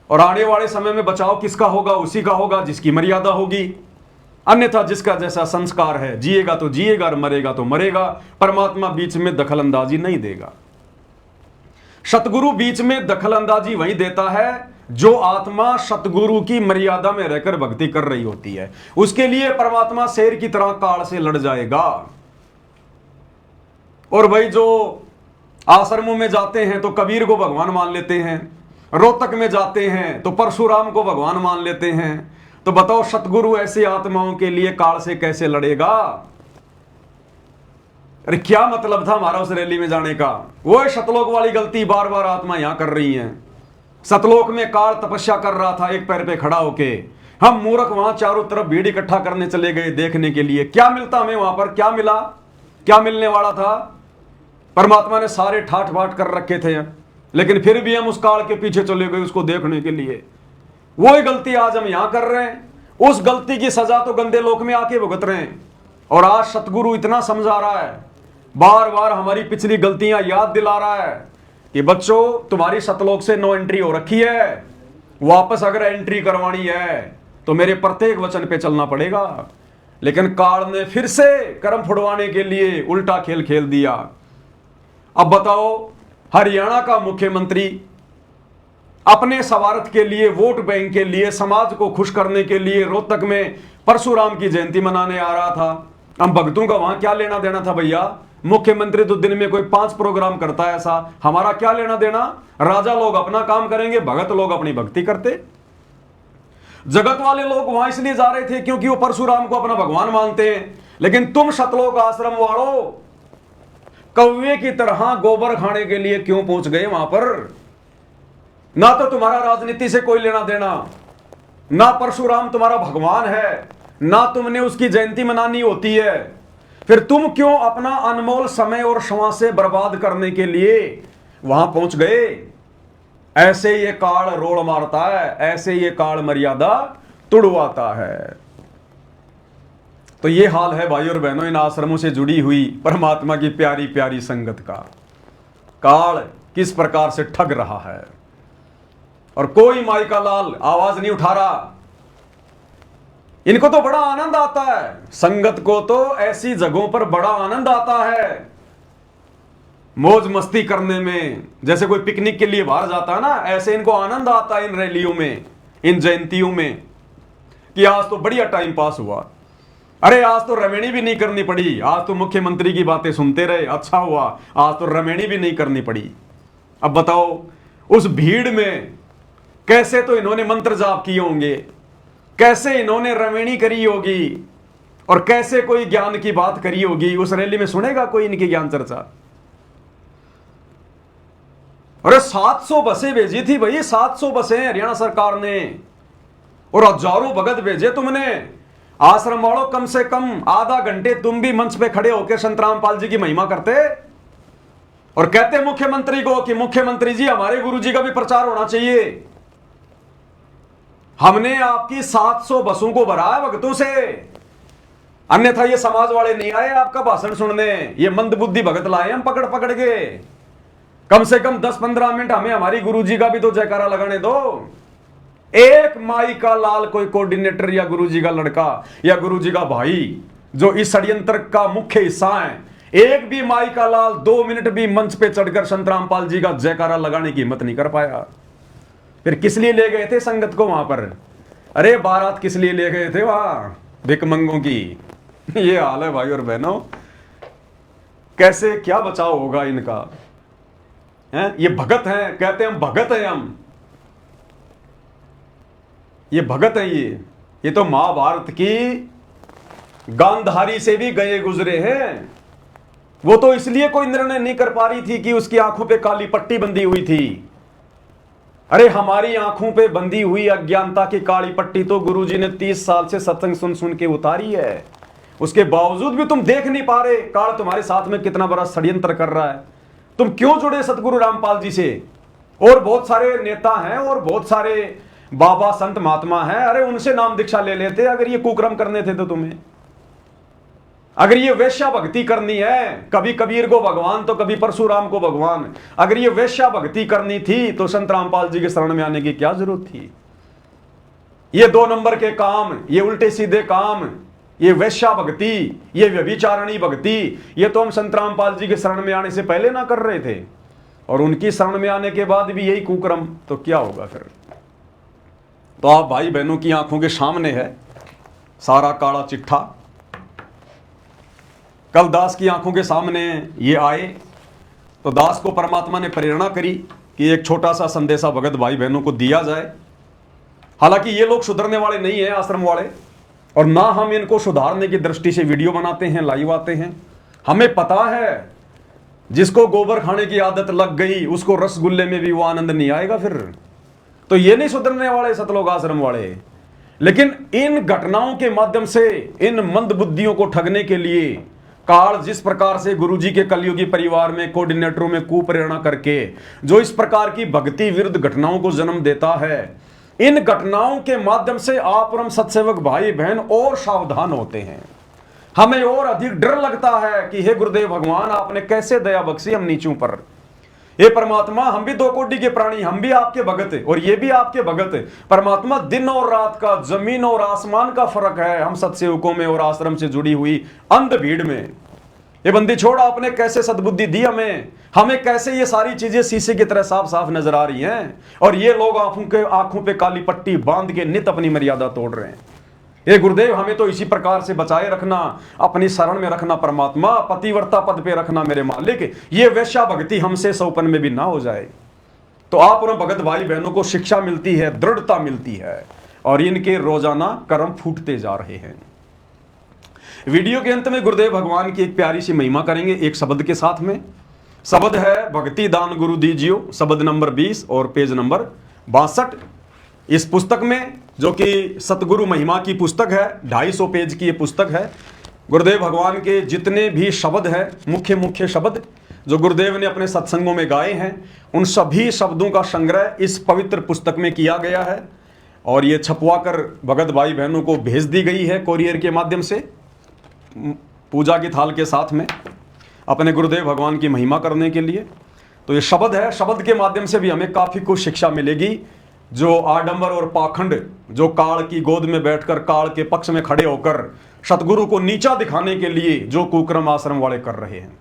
और आने वाले समय में बचाव किसका होगा? उसी का होगा जिसकी मर्यादा होगी। अन्यथा जिसका जैसा संस्कार है, जिएगा तो जिएगा और मरेगा तो मरेगा। परमात्मा बीच में दखल अंदाजी नहीं देगा। सतगुरु बीच में दखल अंदाजी वही देता है जो आत्मा सतगुरु की मर्यादा में रहकर भक्ति कर रही होती है। उसके लिए परमात्मा शेर की तरह काल से लड़ जाएगा। और भाई जो आश्रमों में जाते हैं तो कबीर को भगवान मान लेते हैं, रोहतक में जाते हैं तो परशुराम को भगवान मान लेते हैं, तो बताओ सतगुरु ऐसी आत्माओं के लिए काल से कैसे लड़ेगा? अरे क्या मतलब था हमारा उस रैली में जाने का? वो सतलोक वाली गलती बार बार आत्मा यहां कर रही हैं। सतलोक में काल तपस्या कर रहा था एक पैर पे खड़ा होके, हम मूर्ख वहां चारों तरफ भीड़ इकट्ठा करने चले गए देखने के लिए। क्या मिलता हमें वहां पर? क्या मिला? क्या मिलने वाला था? परमात्मा ने सारे ठाठ बाट कर रखे थे, लेकिन फिर भी हम उस काल के पीछे चले गए उसको देखने के लिए। वही गलती आज हम यहां कर रहे हैं। उस गलती की सजा तो गंदे लोक में आके भुगत रहे हैं। और आज सतगुरु इतना समझा रहा है, बार बार हमारी पिछली गलतियां याद दिला रहा है कि बच्चों तुम्हारी सतलोक से नो एंट्री हो रखी है, वापस अगर एंट्री करवानी है तो मेरे प्रत्येक वचन पे चलना पड़ेगा। लेकिन काल ने फिर से कर्म फुड़वाने के लिए उल्टा खेल खेल दिया। अब बताओ, हरियाणा का मुख्यमंत्री अपने स्वार्थ के लिए, वोट बैंक के लिए, समाज को खुश करने के लिए रोहतक में परशुराम की जयंती मनाने आ रहा था। हम भक्तों का वहां क्या लेना देना था भैया? मुख्यमंत्री तो दिन में कोई 5 प्रोग्राम करता है, ऐसा हमारा क्या लेना देना? राजा लोग अपना काम करेंगे, भगत लोग अपनी भक्ति करते। जगत वाले लोग वहां इसलिए जा रहे थे क्योंकि वो परशुराम को अपना भगवान मानते हैं। लेकिन तुम सतलोक आश्रम वालों कौवे की तरह गोबर खाने के लिए क्यों पहुंच गए वहां पर? ना तो तुम्हारा राजनीति से कोई लेना देना, ना परशुराम तुम्हारा भगवान है, ना तुमने उसकी जयंती मनानी होती है। फिर तुम क्यों अपना अनमोल समय और श्वासें बर्बाद करने के लिए वहां पहुंच गए? ऐसे ये काल रोड़ मारता है, ऐसे ये काल मर्यादा तुड़वाता है। तो ये हाल है भाई और बहनों इन आश्रमों से जुड़ी हुई परमात्मा की प्यारी प्यारी संगत का। काल किस प्रकार से ठग रहा है और कोई माई का लाल आवाज नहीं उठा रहा। इनको तो बड़ा आनंद आता है, संगत को तो ऐसी जगहों पर बड़ा आनंद आता है, मौज मस्ती करने में। जैसे कोई पिकनिक के लिए बाहर जाता है ना, ऐसे इनको आनंद आता है इन रैलियों में, इन जयंतियों में, कि आज तो बढ़िया टाइम पास हुआ। अरे आज तो रमेणी भी नहीं करनी पड़ी, आज तो मुख्यमंत्री की बातें सुनते रहे, अच्छा हुआ, आज तो रमेणी भी नहीं करनी पड़ी। अब बताओ उस भीड़ में कैसे तो इन्होंने मंत्र जाप किए होंगे, कैसे इन्होंने रमेणी करी होगी और कैसे कोई ज्ञान की बात करी होगी। उस रैली में सुनेगा कोई इनकी ज्ञान चर्चा? अरे 700 बसें भेजी थी भाई, 700 बसें हरियाणा सरकार ने, और हजारों भगत भेजे तुमने। आश्रम वालों कम से कम आधा घंटे तुम भी मंच पे खड़े होकर संत रामपाल जी की महिमा करते और कहते मुख्यमंत्री को कि मुख्यमंत्री जी हमारे गुरु जी का भी प्रचार होना चाहिए। हमने आपकी 700 बसों को भरा है भक्तों से, अन्यथा ये समाज वाले नहीं आए आपका भाषण सुनने, ये मंदबुद्धि भगत लाए हम पकड़ पकड़ के। कम से कम 10-15 मिनट हमें हमारी गुरु जी का भी तो जयकारा लगाने दो। एक माई का लाल कोई कोऑर्डिनेटर या गुरुजी का लड़का या गुरुजी का भाई जो इस षड्यंत्र का मुख्य हिस्सा है, एक भी माई का लाल 2 मिनट भी मंच पे चढ़कर संत रामपाल जी का जयकारा लगाने की हिम्मत नहीं कर पाया। फिर किस लिए ले गए थे संगत को वहां पर? अरे बारात किस लिए ले गए थे वहां? भिकमंगों की। ये हाल है भाई और बहनों, कैसे क्या बचाव होगा इनका? है ये भगत हैं, कहते हैं हम भगत हैं, हम ये भगत है। ये तो महाभारत की गांधारी से भी गए गुजरे हैं। वो तो इसलिए कोई निर्णय नहीं कर पा रही थी कि उसकी आंखों पे काली पट्टी बंधी हुई थी। अरे हमारी आंखों पे बंधी हुई अज्ञानता की काली पट्टी तो गुरुजी ने 30 साल से सत्संग सुन सुन के उतारी है। उसके बावजूद भी तुम देख नहीं पा रहे काल तुम्हारे साथ में कितना बड़ा षड्यंत्र कर रहा है। तुम क्यों जुड़े सतगुरु रामपाल जी से? और बहुत सारे नेता हैं और बहुत सारे बाबा संत महात्मा हैं, अरे उनसे नाम दीक्षा ले लेते अगर ये कुकर्म करने थे तो तुम्हें। अगर ये वैश्या भक्ति करनी है, कभी कबीर को भगवान तो कभी परशुराम को भगवान, अगर ये वैश्या भक्ति करनी थी तो संत रामपाल जी के शरण में आने की क्या जरूरत थी? ये 2 नंबर के काम, ये उल्टे सीधे काम, ये वैश्या भक्ति, ये व्यभिचारणी भक्ति, ये तो हम संत रामपाल जी के शरण में आने से पहले ना कर रहे थे, और उनकी शरण में आने के बाद भी यही कुकर्म, तो क्या होगा फिर? तो आप भाई बहनों की आंखों के सामने है सारा काला चिट्ठा। कल दास की आंखों के सामने ये आए तो दास को परमात्मा ने प्रेरणा करी कि एक छोटा सा संदेशा भगत भाई बहनों को दिया जाए। हालांकि ये लोग सुधरने वाले नहीं है आश्रम वाले, और ना हम इनको सुधारने की दृष्टि से वीडियो बनाते हैं, लाइव आते हैं। हमें पता है जिसको गोबर खाने की आदत लग गई उसको रसगुल्ले में भी वो आनंद नहीं आएगा फिर। तो ये नहीं सुधरने वाले सतलोक आश्रम वाले। लेकिन इन घटनाओं के माध्यम से इन मंद बुद्धियों को ठगने के लिए काल जिस प्रकार से गुरुजी के कलयुगी परिवार में कोऑर्डिनेटरों में कुप्रेरणा करके जो इस प्रकार की भक्ति विरुद्ध घटनाओं को जन्म देता है, इन घटनाओं के माध्यम से आप और हम सत्सेवक भाई बहन और सावधान होते हैं। हमें और अधिक डर लगता है कि हे गुरुदेव भगवान, आपने कैसे दया बख्शी हम नीचों पर। हे परमात्मा, हम भी 2 कोटि के प्राणी, हम भी आपके भगत और ये भी आपके भगत। परमात्मा, दिन और रात का, जमीन और आसमान का फर्क है हम सत्सेवकों में और आश्रम से जुड़ी हुई अंध भीड़ में। ये बंदी छोड़, आपने कैसे सद्बुद्धि दी हमें कैसे ये सारी चीजें शीशे की तरह साफ साफ नजर आ रही हैं, और ये लोग आंखों पे काली पट्टी बांध के नित अपनी मर्यादा तोड़ रहे हैं। हे गुरुदेव, हमें तो इसी प्रकार से बचाए रखना, अपनी शरण में रखना परमात्मा, पतिव्रता पद पे रखना मेरे मालिक, ये वैश्या भक्ति हमसे सौपन में भी ना हो जाए। तो आप और भगत भाई बहनों को शिक्षा मिलती है, दृढ़ता मिलती है, और इनके रोजाना कर्म फूटते जा रहे हैं। वीडियो के अंत में गुरुदेव भगवान की एक प्यारी सी महिमा करेंगे एक शब्द के साथ में। शब्द है भक्ति दान गुरु दीजियो, शब्द नंबर 20 और पेज नंबर 62। इस पुस्तक में, जो कि सतगुरु महिमा की पुस्तक है, 250 पेज की ये पुस्तक है। गुरुदेव भगवान के जितने भी शब्द हैं, मुख्य मुख्य शब्द जो गुरुदेव ने अपने सत्संगों में गाए हैं, उन सभी शब्दों का संग्रह इस पवित्र पुस्तक में किया गया है, और ये छपवा कर भगत भाई बहनों को भेज दी गई है कोरियर के माध्यम से। पूजा की थाल के साथ में अपने गुरुदेव भगवान की महिमा करने के लिए। तो ये शब्द है, शब्द के माध्यम से भी हमें काफ़ी कुछ शिक्षा मिलेगी। जो आडंबर और पाखंड, जो काल की गोद में बैठकर काल के पक्ष में खड़े होकर सतगुरु को नीचा दिखाने के लिए जो कुक्रम आश्रम वाले कर रहे हैं।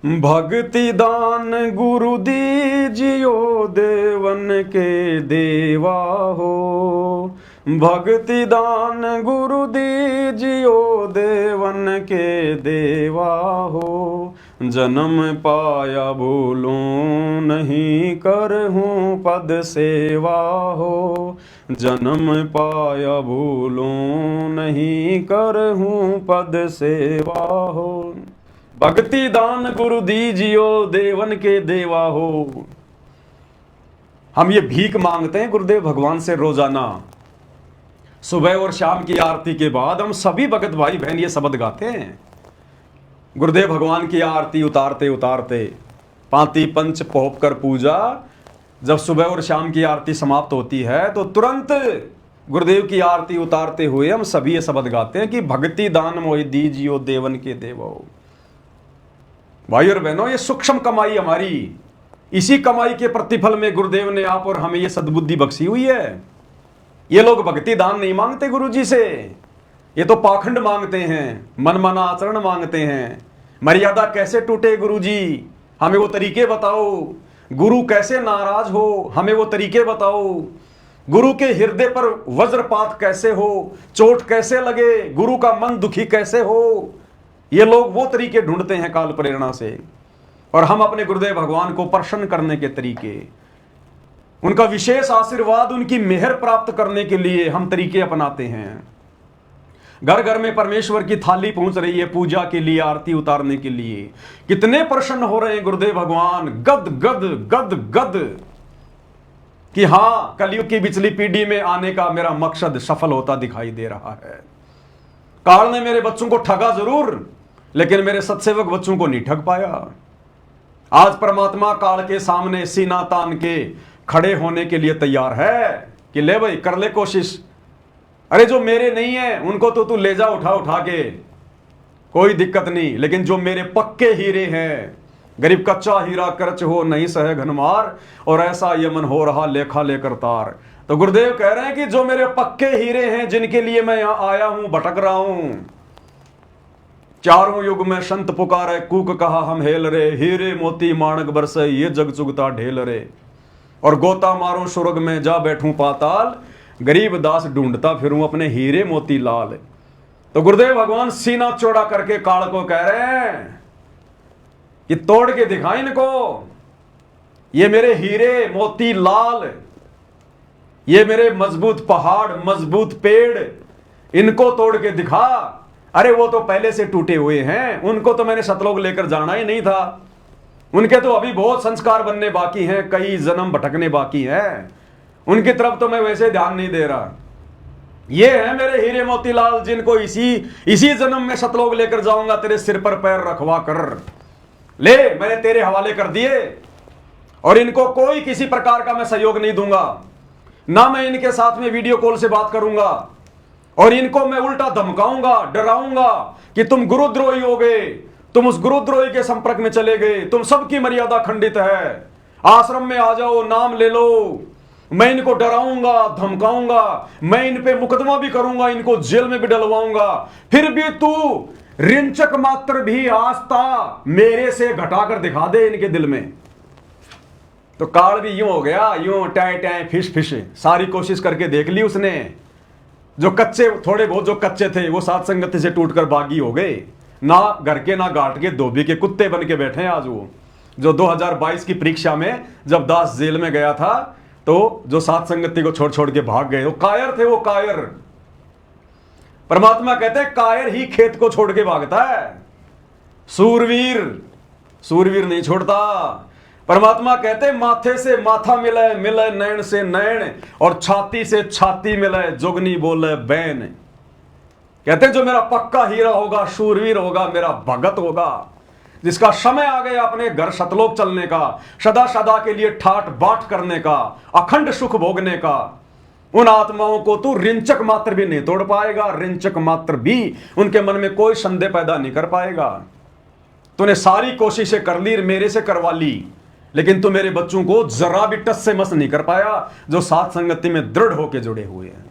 भक्ति दान गुरु दीजियो देवन के देवा हो, भक्ति दान गुरु दीजियो देवन के देवा हो, जन्म पाया भूलूं नहीं करहूं पद सेवा हो, जन्म पाया भूलूं नहीं करहूं पद सेवा हो, भक्ति दान गुरु दीजियो देवन के देवा हो। हम ये भीख मांगते हैं गुरुदेव भगवान से रोजाना, सुबह और शाम की आरती के बाद हम सभी भगत भाई बहन ये शब्द गाते हैं। गुरुदेव भगवान की आरती उतारते उतारते पांति पंच पोप कर पूजा, जब सुबह और शाम की आरती समाप्त होती है तो तुरंत गुरुदेव की आरती उतारते हुए हम सभी ये शब्द गाते हैं कि भक्ति दान मोहि दीजियो देवन के देवो। भाई और बहनों, ये सूक्ष्म कमाई हमारी, इसी कमाई के प्रतिफल में गुरुदेव ने आप और हमें ये सद्बुद्धि बख्शी हुई है। ये लोग भक्ति दान नहीं मांगते गुरु जी से, ये तो पाखंड मांगते हैं, मनमाना आचरण मांगते हैं। मर्यादा कैसे टूटे गुरु जी, हमें वो तरीके बताओ। गुरु कैसे नाराज हो, हमें वो तरीके बताओ। गुरु के हृदय पर वज्रपात कैसे हो, चोट कैसे लगे, गुरु का मन दुखी कैसे हो, ये लोग वो तरीके ढूंढते हैं काल प्रेरणा से। और हम अपने गुरुदेव भगवान को प्रसन्न करने के तरीके, उनका विशेष आशीर्वाद, उनकी मेहर प्राप्त करने के लिए हम तरीके अपनाते हैं। घर घर में परमेश्वर की थाली पहुंच रही है पूजा के लिए, आरती उतारने के लिए। कितने प्रसन्न हो रहे हैं गुरुदेव भगवान, गद गद गद गद कि हां, कलयुग की पिछली पीढ़ी में आने का मेरा मकसद सफल होता दिखाई दे रहा है। काल ने मेरे बच्चों को ठगा जरूर, लेकिन मेरे सत्सेवक बच्चों को नहीं ठग पाया। आज परमात्मा काल के सामने सीना तान के खड़े होने के लिए तैयार है कि ले भाई, कर ले कोशिश। अरे जो मेरे नहीं है उनको तो तू ले जा उठा उठा के, कोई दिक्कत नहीं, लेकिन जो मेरे पक्के हीरे हैं, गरीब कच्चा हीरा कर्च हो नहीं सहे घनमार, और ऐसा यमन हो रहा लेखा लेकर तार। तो गुरुदेव कह रहे हैं कि जो मेरे पक्के हीरे हैं, जिनके लिए मैं यहां आया हूं, भटक रहा हूं। चारों युग में संत पुकारे, कूक कहा हम हेल रे, हीरे मोती माणक बरसे ये जग चुगता ढेल रे, और गोता मारूं सुर्ग में जा बैठूं पाताल, गरीब दास ढूंढता फिरूं अपने हीरे मोती लाल। तो गुरुदेव भगवान सीना चौड़ा करके काल को कह रहे हैं कि तोड़ के दिखा इनको, ये मेरे हीरे मोती लाल, ये मेरे मजबूत पहाड़ मजबूत पेड़, इनको तोड़ के दिखा। अरे वो तो पहले से टूटे हुए हैं, उनको तो मैंने सतलोक लेकर जाना ही नहीं था। उनके तो अभी बहुत संस्कार बनने बाकी हैं, कई जन्म भटकने बाकी हैं, उनकी तरफ तो मैं वैसे ध्यान नहीं दे रहा। ये है मेरे हीरे मोतीलाल, जिनको इसी जन्म में सतलोक लेकर जाऊंगा, तेरे सिर पर पैर रखवा कर। ले, मैंने तेरे हवाले कर दिए, और इनको कोई किसी प्रकार का मैं सहयोग नहीं दूंगा, ना मैं इनके साथ में वीडियो कॉल से बात करूंगा, और इनको मैं उल्टा धमकाऊंगा, डराऊंगा कि तुम गुरुद्रोही हो गए, तुम उस गुरुद्रोही के संपर्क में चले गए, तुम सबकी मर्यादा खंडित है, आश्रम में आ जाओ, नाम ले लो। मैं इनको डराऊंगा, धमकाऊंगा, मैं इन पे मुकदमा भी करूंगा, इनको जेल में भी डलवाऊंगा, फिर भी तू रिंचक मात्र भी आस्था मेरे से घटाकर दिखा दे इनके दिल में। तो काल भी यूं हो गया, यूं टाए टाए फिश फिश, सारी कोशिश करके देख ली उसने। जो कच्चे, थोड़े बहुत जो कच्चे थे, वो साथ संगति से टूटकर बागी हो गए, ना घर के ना घाट के, धोबी के कुत्ते बन के बैठे हैं आज वो। जो 2022 की परीक्षा में जब दास जेल में गया था, तो जो साथ संगति को छोड़ छोड़ के भाग गए, वो कायर थे, वो कायर। परमात्मा कहते हैं कायर ही खेत को छोड़ के भागता है, सूरवीर नहीं छोड़ता। परमात्मा कहते हैं माथे से माथा मिले, मिले नैन से नैन, और छाती से छाती मिले, जोगनी बोले बैन। कहते हैं जो मेरा पक्का हीरा होगा, शूरवीर होगा, मेरा भगत होगा, जिसका समय आ गया अपने घर सतलोक चलने का, सदा सदा के लिए ठाट बाट करने का, अखंड सुख भोगने का, उन आत्माओं को तू रिंचक मात्र भी नहीं तोड़ पाएगा, रिंचक मात्र भी उनके मन में कोई संदेह पैदा नहीं कर पाएगा। तूने सारी कोशिशें कर ली, मेरे से करवा ली, लेकिन तू मेरे बच्चों को जरा भी टस से मस नहीं कर पाया, जो साथ संगति में दृढ़ होकर जुड़े हुए हैं।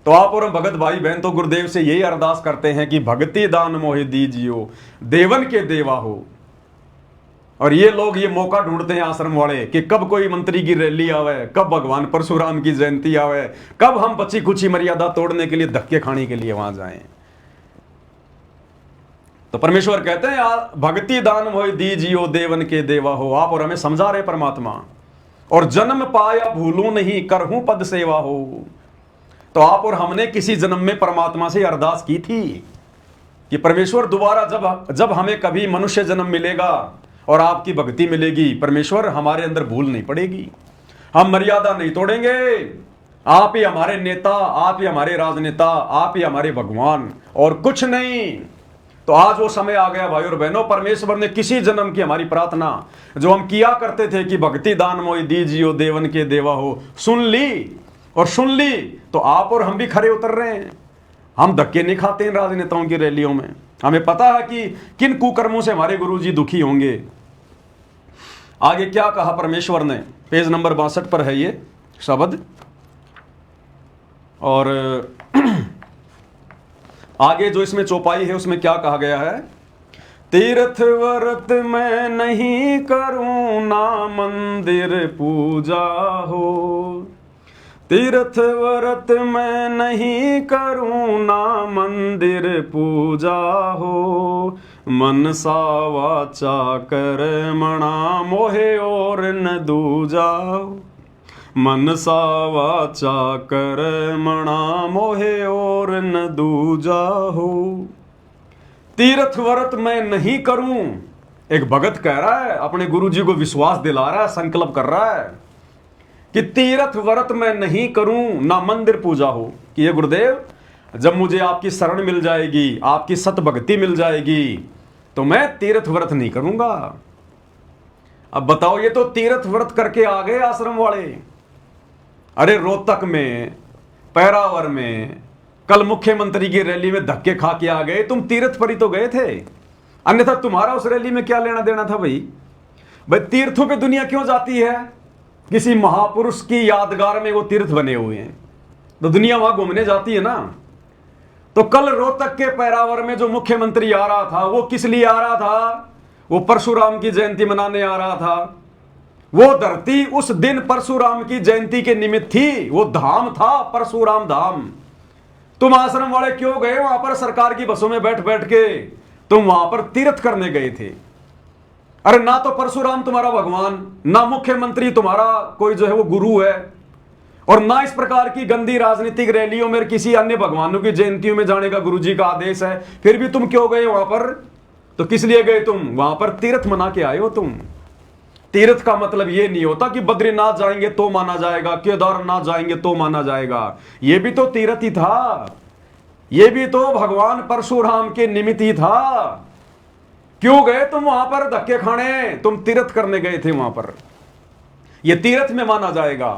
तो आप और भगत भाई बहन तो गुरुदेव से यही अरदास करते हैं कि भक्ति दान मोहि दीजियो, देवन के देवा हो। और ये लोग ये मौका ढूंढते हैं आश्रम वाले कि कब कोई मंत्री की रैली आवे, कब भगवान परशुराम की जयंती आवे, कब हम बची कुची मर्यादा तोड़ने के लिए धक्के खाने के लिए वहां जाएं। तो परमेश्वर कहते हैं भक्ति दान मोहि दीजियो, देवन के देवा हो। आप और हमें समझा रहे परमात्मा, और जन्म पाया भूलूं नहीं, करहूं पद सेवा हो। तो आप और हमने किसी जन्म में परमात्मा से अरदास की थी कि परमेश्वर दोबारा जब हमें कभी मनुष्य जन्म मिलेगा और आपकी भक्ति मिलेगी, परमेश्वर हमारे अंदर भूल नहीं पड़ेगी, हम मर्यादा नहीं तोड़ेंगे। आप ही हमारे नेता, आप ही हमारे राजनेता, आप ही हमारे भगवान, और कुछ नहीं। तो आज वो समय आ गया भाई और बहनों, परमेश्वर ने किसी जन्म की हमारी प्रार्थना जो हम किया करते थे कि भक्ति दान मोहि दीजियो, देवन के देवा हो, सुन ली। और सुन ली तो आप और हम भी खरे उतर रहे हैं। हम धक्के नहीं खाते इन राजनेताओं की रैलियों में। हमें पता है कि किन कुकर्मों से हमारे गुरुजी दुखी होंगे। आगे क्या कहा परमेश्वर ने, पेज नंबर 62 पर है ये शब्द, और आगे जो इसमें चौपाई है उसमें क्या कहा गया है। तीर्थ व्रत मैं नहीं करूं, ना मंदिर पूजा हो। तीर्थ व्रत मैं नहीं करूं, ना मंदिर पूजा हो। मनसा वाचा कर्मणा मोहे और न दूजा। मनसा वाचा कर्मणा मोहे और न दूजा हो। तीर्थ व्रत मैं नहीं करूं, एक भगत कह रहा है, अपने गुरुजी को विश्वास दिला रहा है, संकल्प कर रहा है कि तीर्थ व्रत मैं नहीं करूं, ना मंदिर पूजा हो। कि ये गुरुदेव, जब मुझे आपकी शरण मिल जाएगी, आपकी सत भक्ति मिल जाएगी, तो मैं तीर्थ व्रत नहीं करूंगा। अब बताओ, ये तो तीर्थ व्रत करके आ गए आश्रम वाले। अरे रोहतक में, पैरावर में, कल मुख्यमंत्री की रैली में धक्के खा के आ गए। तुम तीर्थ पर ही तो गए थे, अन्यथा तुम्हारा उस रैली में क्या लेना देना था भाई। तीर्थों पे दुनिया क्यों जाती है? किसी महापुरुष की यादगार में वो तीर्थ बने हुए हैं, तो दुनिया वहां घूमने जाती है ना। तो कल रोहतक के पैरावर में जो मुख्यमंत्री आ रहा था, वो किस लिए आ रहा था? वो परशुराम की जयंती मनाने आ रहा था। वो धरती उस दिन परशुराम की जयंती के निमित्त थी, वो धाम था परशुराम धाम। तुम आश्रम वाले क्यों गए वहां पर? सरकार की बसों में बैठ बैठ के तुम वहां पर तीर्थ करने गए थे। अरे ना तो परशुराम तुम्हारा भगवान, ना मुख्यमंत्री तुम्हारा कोई जो है वो गुरु है, और ना इस प्रकार की गंदी राजनीतिक रैलियों में किसी अन्य भगवानों की जयंतियों में जाने का गुरुजी का आदेश है। फिर भी तुम क्यों गए वहां पर? तो किस लिए गए तुम? वहां पर तीर्थ मना के आए हो तुम। तीर्थ का मतलब यह नहीं होता कि बद्रीनाथ जाएंगे तो माना जाएगा, केदारनाथ जाएंगे तो माना जाएगा। यह भी तो तीर्थ ही था, यह भी तो भगवान परशुराम के निमित्त ही था। क्यों गए तुम वहां पर धक्के खाने? तुम तीर्थ करने गए थे वहां पर, यह तीर्थ में माना जाएगा।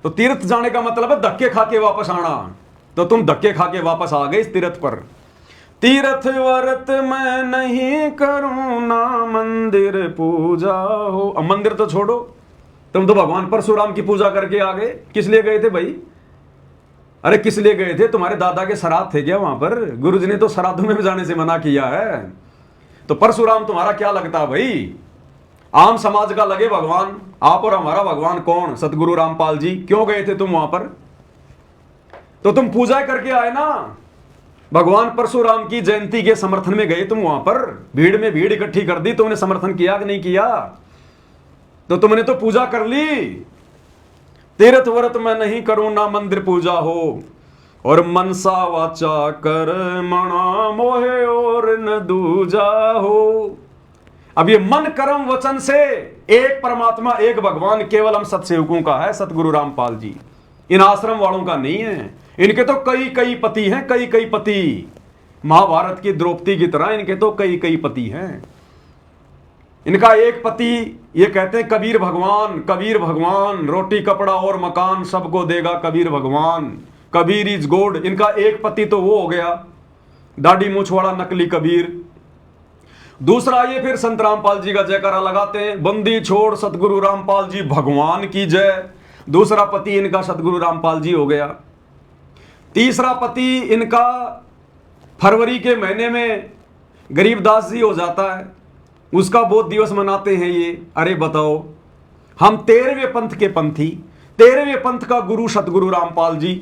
तो तीर्थ जाने का मतलब है धक्के खा के वापस आना। तो तुम धक्के खा के वापस आ गए इस तीर्थ पर। तीर्थ व्रत मैं नहीं करूं, ना मंदिर पूजा हो। अब मंदिर तो छोड़ो, तुम तो भगवान परशुराम की पूजा करके आ गए। किस लिए गए थे भाई? अरे किस लिए गए थे? तुम्हारे दादा के श्राद्ध थे क्या वहां पर? गुरुजी ने तो श्राद्धों में भी जाने से मना किया है। तो परशुराम तुम्हारा क्या लगता है भाई? आम समाज का लगे भगवान। आप और हमारा भगवान कौन? सतगुरु रामपाल जी। क्यों गए थे तुम वहां पर? तो तुम पूजा करके आए ना। भगवान परशुराम की जयंती के समर्थन में गए तुम वहां पर, भीड़ में भीड़ इकट्ठी कर दी। तुमने समर्थन किया कि नहीं किया? तो तुमने तो पूजा कर ली। तीर्थ व्रत मैं नहीं करूं, ना मंदिर पूजा हो। और मनसा वाचा कर्मणा मोहे और न दूजा हो। अब ये मन कर्म वचन से एक परमात्मा, एक भगवान केवल हम सतसेवकों का है, सतगुरु रामपाल जी। इन आश्रम वालों का नहीं है। इनके तो कई कई पति हैं, कई कई पति। महाभारत की द्रौपदी की तरह इनके तो कई कई पति हैं। इनका एक पति, ये कहते हैं कबीर भगवान, रोटी कपड़ा और मकान सबको देगा कबीर भगवान, कबीर इज गॉड। इनका एक पति तो वो हो गया दाढ़ी मूछ वाला नकली कबीर। दूसरा ये फिर संत रामपाल जी का जयकारा लगाते हैं, बंदी छोड़ सतगुरु रामपाल जी भगवान की जय। दूसरा पति इनका सतगुरु रामपाल जी हो गया। तीसरा पति इनका फरवरी के महीने में गरीबदास जी हो जाता है, उसका बोध दिवस मनाते हैं ये। अरे बताओ, हम 13वें पंथ के पंथी, 13वें पंथ का गुरु सतगुरु रामपाल जी,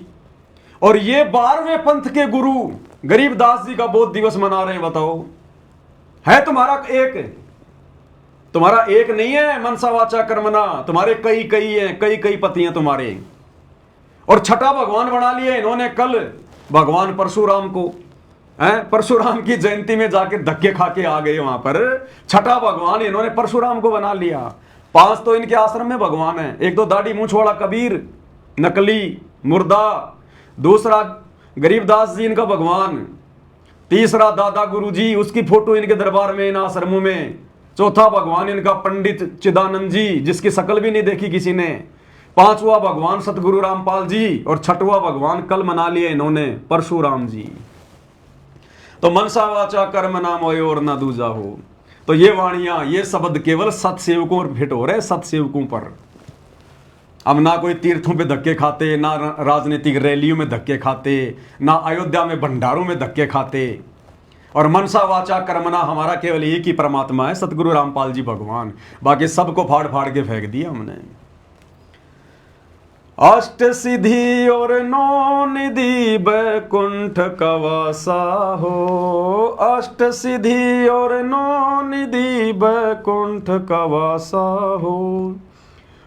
और ये 12वें पंथ के गुरु गरीबदास जी का बोध दिवस मना रहे हैं। बताओ, है तुम्हारा एक नहीं है मनसा वाचा कर्मना, तुम्हारे कई हैं, कई पति हैं तुम्हारे। और छठा भगवान बना लिए इन्होंने कल भगवान परशुराम को। परशुराम की जयंती में जाके धक्के खा के आ गए वहां पर, छठा भगवान इन्होंने परशुराम को बना लिया। 5 तो इनके आश्रम में भगवान है, एक तो दाढ़ी मूछ वाला कबीर नकली मुर्दा, दूसरा गरीबदास जी इनका भगवान, तीसरा दादा गुरुजी उसकी फोटो इनके दरबार में इन आश्रमों में, चौथा भगवान इनका पंडित चिदानंद जी जिसकी शक्ल भी नहीं देखी किसी ने, 5वां भगवान सतगुरु रामपाल जी, और 6वां भगवान कल मना लिए इन्होंने परशुराम जी। तो मनसा वाचा कर्म नाम होए और ना दूजा हो। तो ये वाणियां, ये शब्द केवल सतसेवकों पर फिट हो रहे, सतसेवकों पर। अब ना कोई तीर्थों पे धक्के खाते, ना राजनीतिक रैलियों में धक्के खाते, ना अयोध्या में भंडारों में धक्के खाते। और मनसा वाचा कर्मना हमारा केवल एक ही परमात्मा है, सतगुरु रामपाल जी भगवान। बाकी सबको फाड़ फाड़ के फेंक दिया हमने। अष्ट सिद्धि और 9 निधि बैकुंठ का वासा हो, अष्ट सिद्धि और 9 निधि बैकुंठ का वासा हो।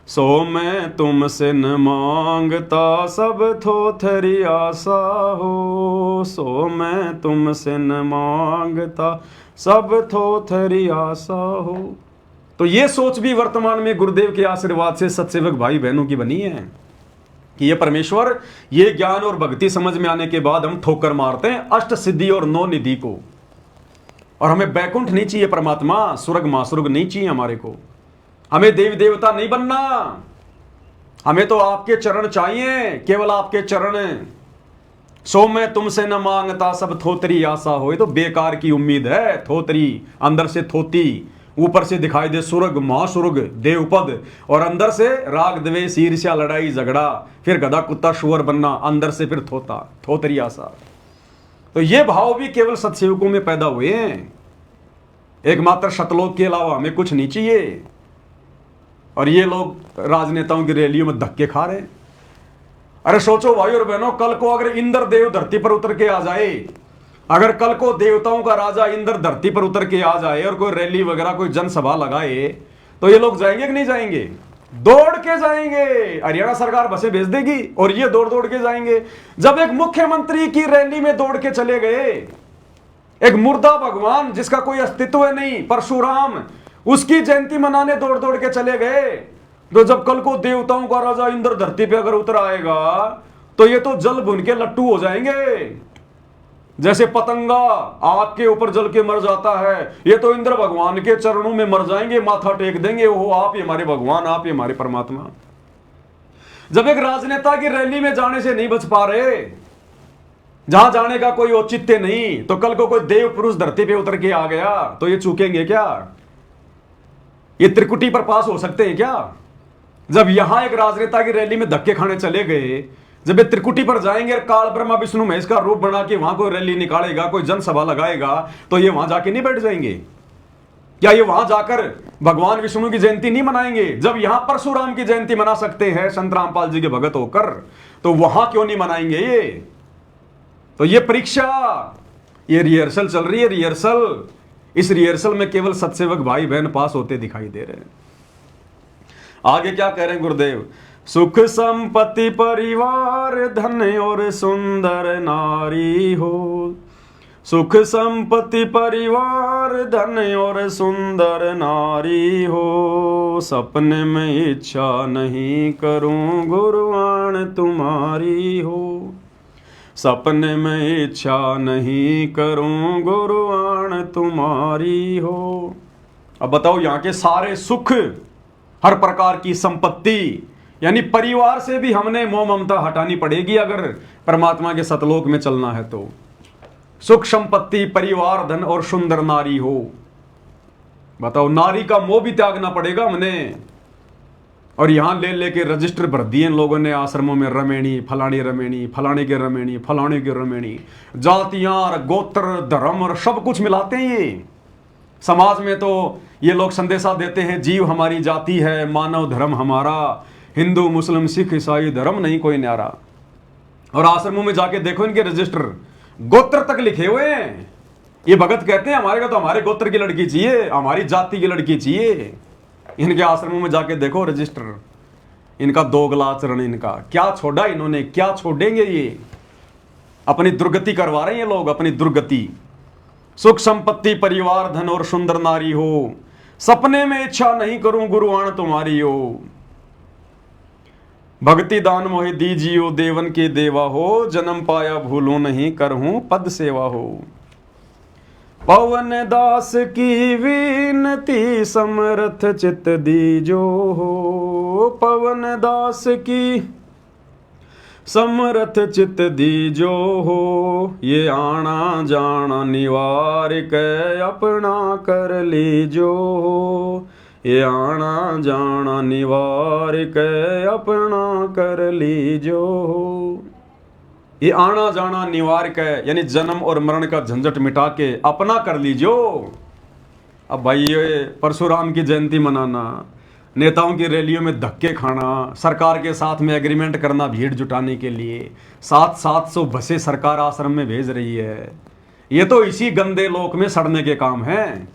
सो मैं तुमसे न मांगता सब थोथरी आशा हो, सो मैं तुमसे न मांगता सब थोथरी आशा हो। तो ये सोच भी वर्तमान में गुरुदेव के आशीर्वाद से सत्सेवक भाई बहनों की बनी है कि ये परमेश्वर, ये ज्ञान और भक्ति समझ में आने के बाद हम ठोकर मारते हैं अष्ट सिद्धि और 9 निधि को। और हमें बैकुंठ नहीं चाहिए परमात्मा, स्वर्ग मासुर्ग नहीं चाहिए हमारे को, हमें देवी देवता नहीं बनना, हमें तो आपके चरण चाहिए, केवल आपके चरण। सो मैं तुमसे न मांगता सब थोतरी आशा हो। ये तो बेकार की उम्मीद है। थोतरी अंदर से थोती, ऊपर से दिखाई दे सुर्ग महासुर्ग देवपद, और अंदर से राग द्वेष ईर्ष्या लड़ाई झगड़ा, फिर गधा कुत्ता शुअर बनना, अंदर से फिर थोतरी आशा। तो ये भाव भी केवल सत्सेवकों में पैदा हुए हैं। एकमात्र सतलोक के अलावा हमें कुछ नहीं चाहिए। और ये लोग राजनेताओं की रैलियों में धक्के खा रहे हैं। अरे सोचो भाई और बहनों, कल को अगर इंद्र देव धरती पर उतर के आ जाए, अगर कल को देवताओं का राजा इंद्र धरती पर उतर के आ जाए और कोई रैली वगैरह कोई जनसभा लगाए, तो ये लोग जाएंगे कि नहीं जाएंगे? दौड़ के जाएंगे। हरियाणा सरकार बसें भेज देगी और ये दौड़ दौड़ के जाएंगे। जब एक मुख्यमंत्री की रैली में दौड़ के चले गए, एक मुर्दा भगवान जिसका कोई अस्तित्व नहीं, परशुराम, उसकी जयंती मनाने दौड़ दौड़ के चले गए, तो जब कल को देवताओं का राजा इंद्र धरती पे अगर उतर आएगा, तो ये तो जल भुन के लट्टू हो जाएंगे। जैसे पतंगा आग के ऊपर जल के मर जाता है, ये तो इंद्र भगवान के चरणों में मर जाएंगे, माथा टेक देंगे, ओहो आप ही हमारे भगवान, आप ही हमारे परमात्मा। जब एक राजनेता की रैली में जाने से नहीं बच पा रहे, जहां जाने का कोई औचित्य नहीं, तो कल को कोई देव पुरुष धरती पे उतर के आ गया, तो ये चूकेंगे क्या? ये त्रिकुटी पर पास हो सकते हैं क्या? जब यहां एक राजनेता की रैली में धक्के खाने चले गए, जब ये त्रिकुटी पर जाएंगे, काल ब्रह्मा विष्णु महेश का रूप बना के वहां कोई रैली निकालेगा, कोई जनसभा लगाएगा, तो ये वहां जाके नहीं बैठ जाएंगे क्या? ये वहां जाकर भगवान विष्णु की जयंती नहीं मनाएंगे? जब यहां परशुराम की जयंती मना सकते हैं संत रामपाल जी के भगत होकर, तो वहां क्यों नहीं मनाएंगे ये? तो ये परीक्षा, ये रिहर्सल चल रही है, रिहर्सल। इस रिहर्सल में केवल सत्सेवक भाई बहन पास होते दिखाई दे रहे हैं। आगे क्या कह रहे हैं गुरुदेव? सुख संपत्ति परिवार धन और सुंदर नारी हो, सुख संपत्ति परिवार धन और सुंदर नारी हो, सपने में इच्छा नहीं करूं गुरुवाण तुम्हारी हो, सपने में इच्छा नहीं करूं गुरुवाण तुम्हारी हो। अब बताओ, यहाँ के सारे सुख, हर प्रकार की संपत्ति, यानी परिवार से भी हमने मोह ममता हटानी पड़ेगी अगर परमात्मा के सतलोक में चलना है तो। सुख संपत्ति, परिवार, धन और सुंदर नारी हो। बताओ, नारी का मोह भी त्यागना पड़ेगा हमने। और यहां ले लेके रजिस्टर भर दिए इन लोगों ने आश्रमों में, रमेणी, फलानी रमेणी, फलाने के रमेणी, फलाने के रमेणी, जातियां, गोत्र, धर्म और सब कुछ मिलाते हैं ये। समाज में तो ये लोग संदेशा देते हैं, जीव हमारी जाति है, मानव धर्म हमारा, हिंदू मुस्लिम सिख ईसाई धर्म नहीं कोई न्यारा। और आश्रमों में जाके देखो इनके रजिस्टर, गोत्र तक लिखे हुए हैं। ये भगत कहते हैं हमारे का तो हमारे गोत्र की लड़की चाहिए, हमारी जाति की लड़की चाहिए। इनके आश्रमों में जाके देखो रजिस्टर, इनका दोगला आचरण, इनका क्या छोड़ा इन्होंने, क्या छोड़ेंगे ये। अपनी दुर्गति करवा रहे हैं ये लोग, अपनी दुर्गति। सुख संपत्ति, परिवार, धन और सुंदर नारी हो, सपने में इच्छा नहीं करूं गुरुआण तुम्हारी हो। भक्ति दान मोहि दीजियो देवन के देवा हो, जन्म पाया भूलो नहीं करहूं पद सेवा हो। पवन दास की विनती समर्थ चित दीजो हो, पवन दास की समर्थ चित दीजो हो। ये आना जाना निवार के अपना कर लीजो हो, ये आना जाना निवार के अपना कर लीजो हो। ये आना जाना निवार के यानी जन्म और मरण का झंझट मिटा के अपना कर लीजो। अब भाई ये परशुराम की जयंती मनाना, नेताओं की रैलियों में धक्के खाना, सरकार के साथ में एग्रीमेंट करना भीड़ जुटाने के लिए, 700 बसें सरकार आश्रम में भेज रही है, ये तो इसी गंदे लोक में सड़ने के काम हैं।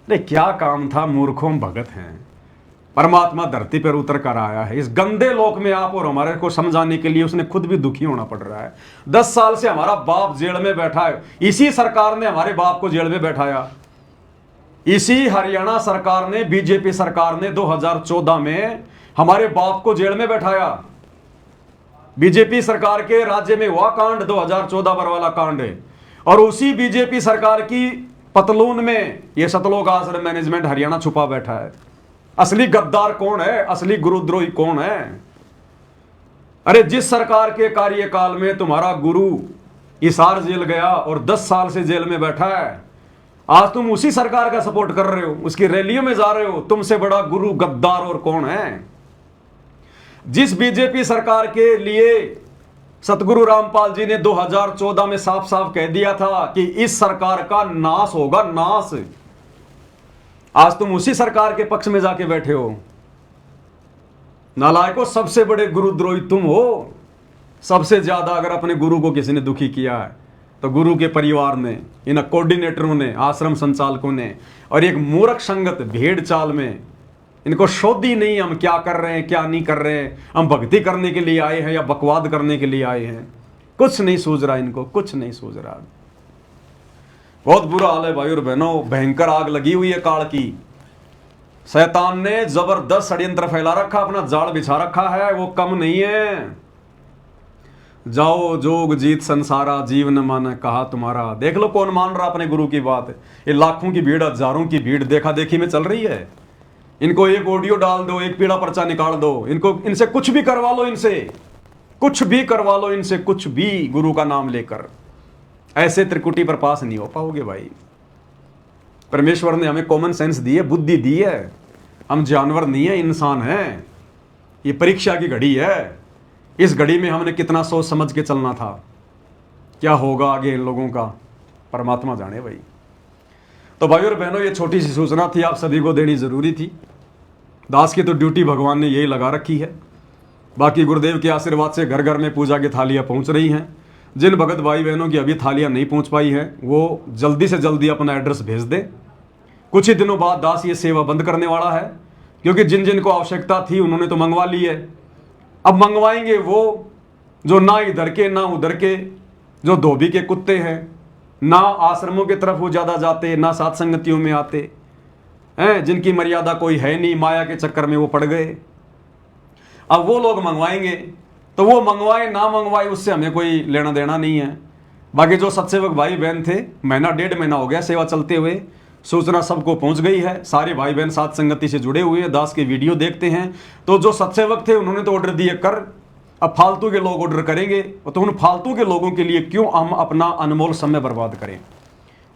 अरे क्या काम था, मूर्खों भगत हैं। परमात्मा धरती पर उतर कर आया है, इस गंदे लोक में आप और हमारे को समझाने के लिए उसने खुद भी दुखी होना पड़ रहा है। 10 साल से हमारा बाप जेल में बैठा है, इसी सरकार ने हमारे बाप को जेल में बैठाया। इसी हरियाणा सरकार ने, बीजेपी सरकार ने 2014 में हमारे बाप को जेल में बैठाया। बीजेपी सरकार के राज्य में हुआ कांड 2014 वाला कांड है, और उसी बीजेपी सरकार की पतलून में यह सतलोक आश्रम मैनेजमेंट हरियाणा छुपा बैठा है। असली गद्दार कौन है, असली गुरुद्रोही कौन है? अरे जिस सरकार के कार्यकाल में तुम्हारा गुरु हिसार जेल गया और 10 साल से जेल में बैठा है, आज तुम उसी सरकार का सपोर्ट कर रहे हो, उसकी रैलियों में जा रहे हो। तुमसे बड़ा गुरु गद्दार और कौन है? जिस बीजेपी सरकार के लिए सतगुरु रामपाल जी ने 2014 में साफ साफ कह दिया था कि इस सरकार का नाश होगा, नाश, आज तुम उसी सरकार के पक्ष में जाके बैठे हो। नालायकों, सबसे बड़े गुरुद्रोही तुम हो। सबसे ज्यादा अगर अपने गुरु को किसी ने दुखी किया है तो गुरु के परिवार ने, इन कोऑर्डिनेटरों ने, आश्रम संचालकों ने, और एक मूर्ख संगत भेड़ चाल में। इनको शोधी नहीं हम क्या कर रहे हैं क्या नहीं कर रहे हैं, हम भक्ति करने के लिए आए हैं या बकवाद करने के लिए आए हैं, कुछ नहीं सूझ रहा इनको, कुछ नहीं सूझ रहा। बहुत बुरा हाल है भाई और बहनों, भयंकर आग लगी हुई है काल की। शैतान ने जबरदस्त षड्यंत्र फैला रखा, अपना जाल बिछा रखा है, वो कम नहीं है। जाओ जोग जीत संसारा, जीवन मान कहा तुम्हारा। देख लो कौन मान रहा अपने गुरु की बात। ये लाखों की भीड़, हजारों की भीड़ देखा देखी में चल रही है। इनको एक ऑडियो डाल दो, एक पीड़ा पर्चा निकाल दो, इनको इनसे कुछ भी करवा लो, इनसे कुछ भी करवा लो, इनसे कुछ भी, गुरु का नाम लेकर। ऐसे त्रिकुटी पर पास नहीं हो पाओगे भाई। परमेश्वर ने हमें कॉमन सेंस दी है, बुद्धि दी है। हम जानवर नहीं है, इंसान हैं। ये परीक्षा की घड़ी है। इस घड़ी में हमने कितना सोच समझ के चलना था, क्या होगा आगे इन लोगों का, परमात्मा जाने भाई। तो भाई और बहनों, ये छोटी सी सूचना थी, आप सभी को देनी जरूरी थी। दास की तो ड्यूटी भगवान ने यही लगा रखी है। बाकी गुरुदेव के आशीर्वाद से घर घर में पूजा की थालियां पहुंच रही हैं। जिन भगत भाई बहनों की अभी थालियां नहीं पहुंच पाई हैं, वो जल्दी से जल्दी अपना एड्रेस भेज दें। कुछ ही दिनों बाद दास ये सेवा बंद करने वाला है, क्योंकि जिन जिन को आवश्यकता थी उन्होंने तो मंगवा ली है। अब मंगवाएंगे वो जो ना इधर के ना उधर के, जो धोबी के कुत्ते हैं, ना आश्रमों की तरफ वो ज़्यादा जाते, ना साथ संगतियों में आते हैं, जिनकी मर्यादा कोई है नहीं, माया के चक्कर में वो पड़ गए। अब वो लोग मंगवाएंगे, तो वो मंगवाए ना मंगवाए उससे हमें कोई लेना देना नहीं है। बाकी जो सत्सेवक भाई बहन थे, महीना 1.5 महीना हो गया सेवा चलते हुए, सूचना सबको पहुंच गई है, सारे भाई बहन साथ संगति से जुड़े हुए हैं, दास के वीडियो देखते हैं। तो जो सत्सेवक थे उन्होंने तो ऑर्डर दिए कर, अब फालतू के लोग ऑर्डर करेंगे, तो उन फालतू के लोगों के लिए क्यों हम अपना अनमोल समय बर्बाद करें।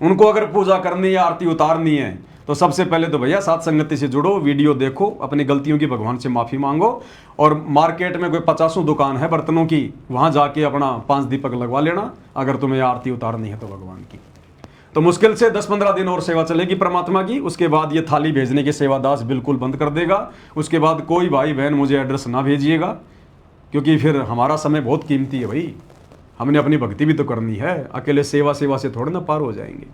उनको अगर पूजा करनी है, आरती उतारनी है, तो सबसे पहले तो भैया साथ संगति से जुड़ो, वीडियो देखो, अपनी गलतियों की भगवान से माफ़ी मांगो, और मार्केट में कोई 50 दुकान है बर्तनों की, वहाँ जाके अपना 5 दीपक लगवा लेना अगर तुम्हें आरती उतारनी है तो भगवान की। तो मुश्किल से 10-15 दिन और सेवा चलेगी परमात्मा की, उसके बाद ये थाली भेजने के सेवादास बिल्कुल बंद कर देगा। उसके बाद कोई भाई बहन मुझे एड्रेस ना भेजिएगा, क्योंकि फिर हमारा समय बहुत कीमती है भाई, हमने अपनी भक्ति भी तो करनी है, अकेले सेवा से थोड़े ना पार हो जाएंगे।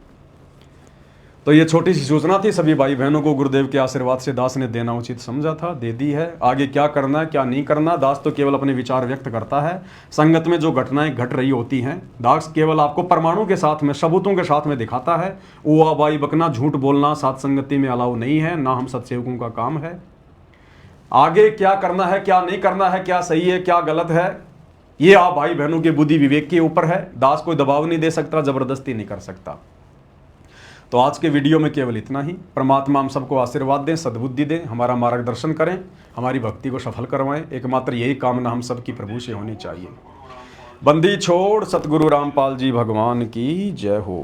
तो ये छोटी सी सूचना थी, सभी भाई बहनों को गुरुदेव के आशीर्वाद से दास ने देना उचित समझा था, दे दी है। आगे क्या करना है क्या नहीं करना, दास तो केवल अपने विचार व्यक्त करता है। संगत में जो घटनाएं घट रही होती हैं, दास केवल आपको प्रमाणों के साथ में, सबूतों के साथ में दिखाता है। उआ बाई बकना, झूठ बोलना साथ संगति में अलाउ नहीं है, ना हम सत्सेवकों का काम है। आगे क्या करना है क्या नहीं करना है, क्या सही है क्या गलत है, ये आप भाई बहनों के बुद्धि विवेक के ऊपर है। दास कोई दबाव नहीं दे सकता, जबरदस्ती नहीं कर सकता। तो आज के वीडियो में केवल इतना ही। परमात्मा हम सबको आशीर्वाद दें, सद्बुद्धि दें, हमारा मार्गदर्शन करें, हमारी भक्ति को सफल करवाएं। एकमात्र यही कामना हम सबकी प्रभु से होनी चाहिए। बंदी छोड़ सतगुरु रामपाल जी भगवान की जय हो।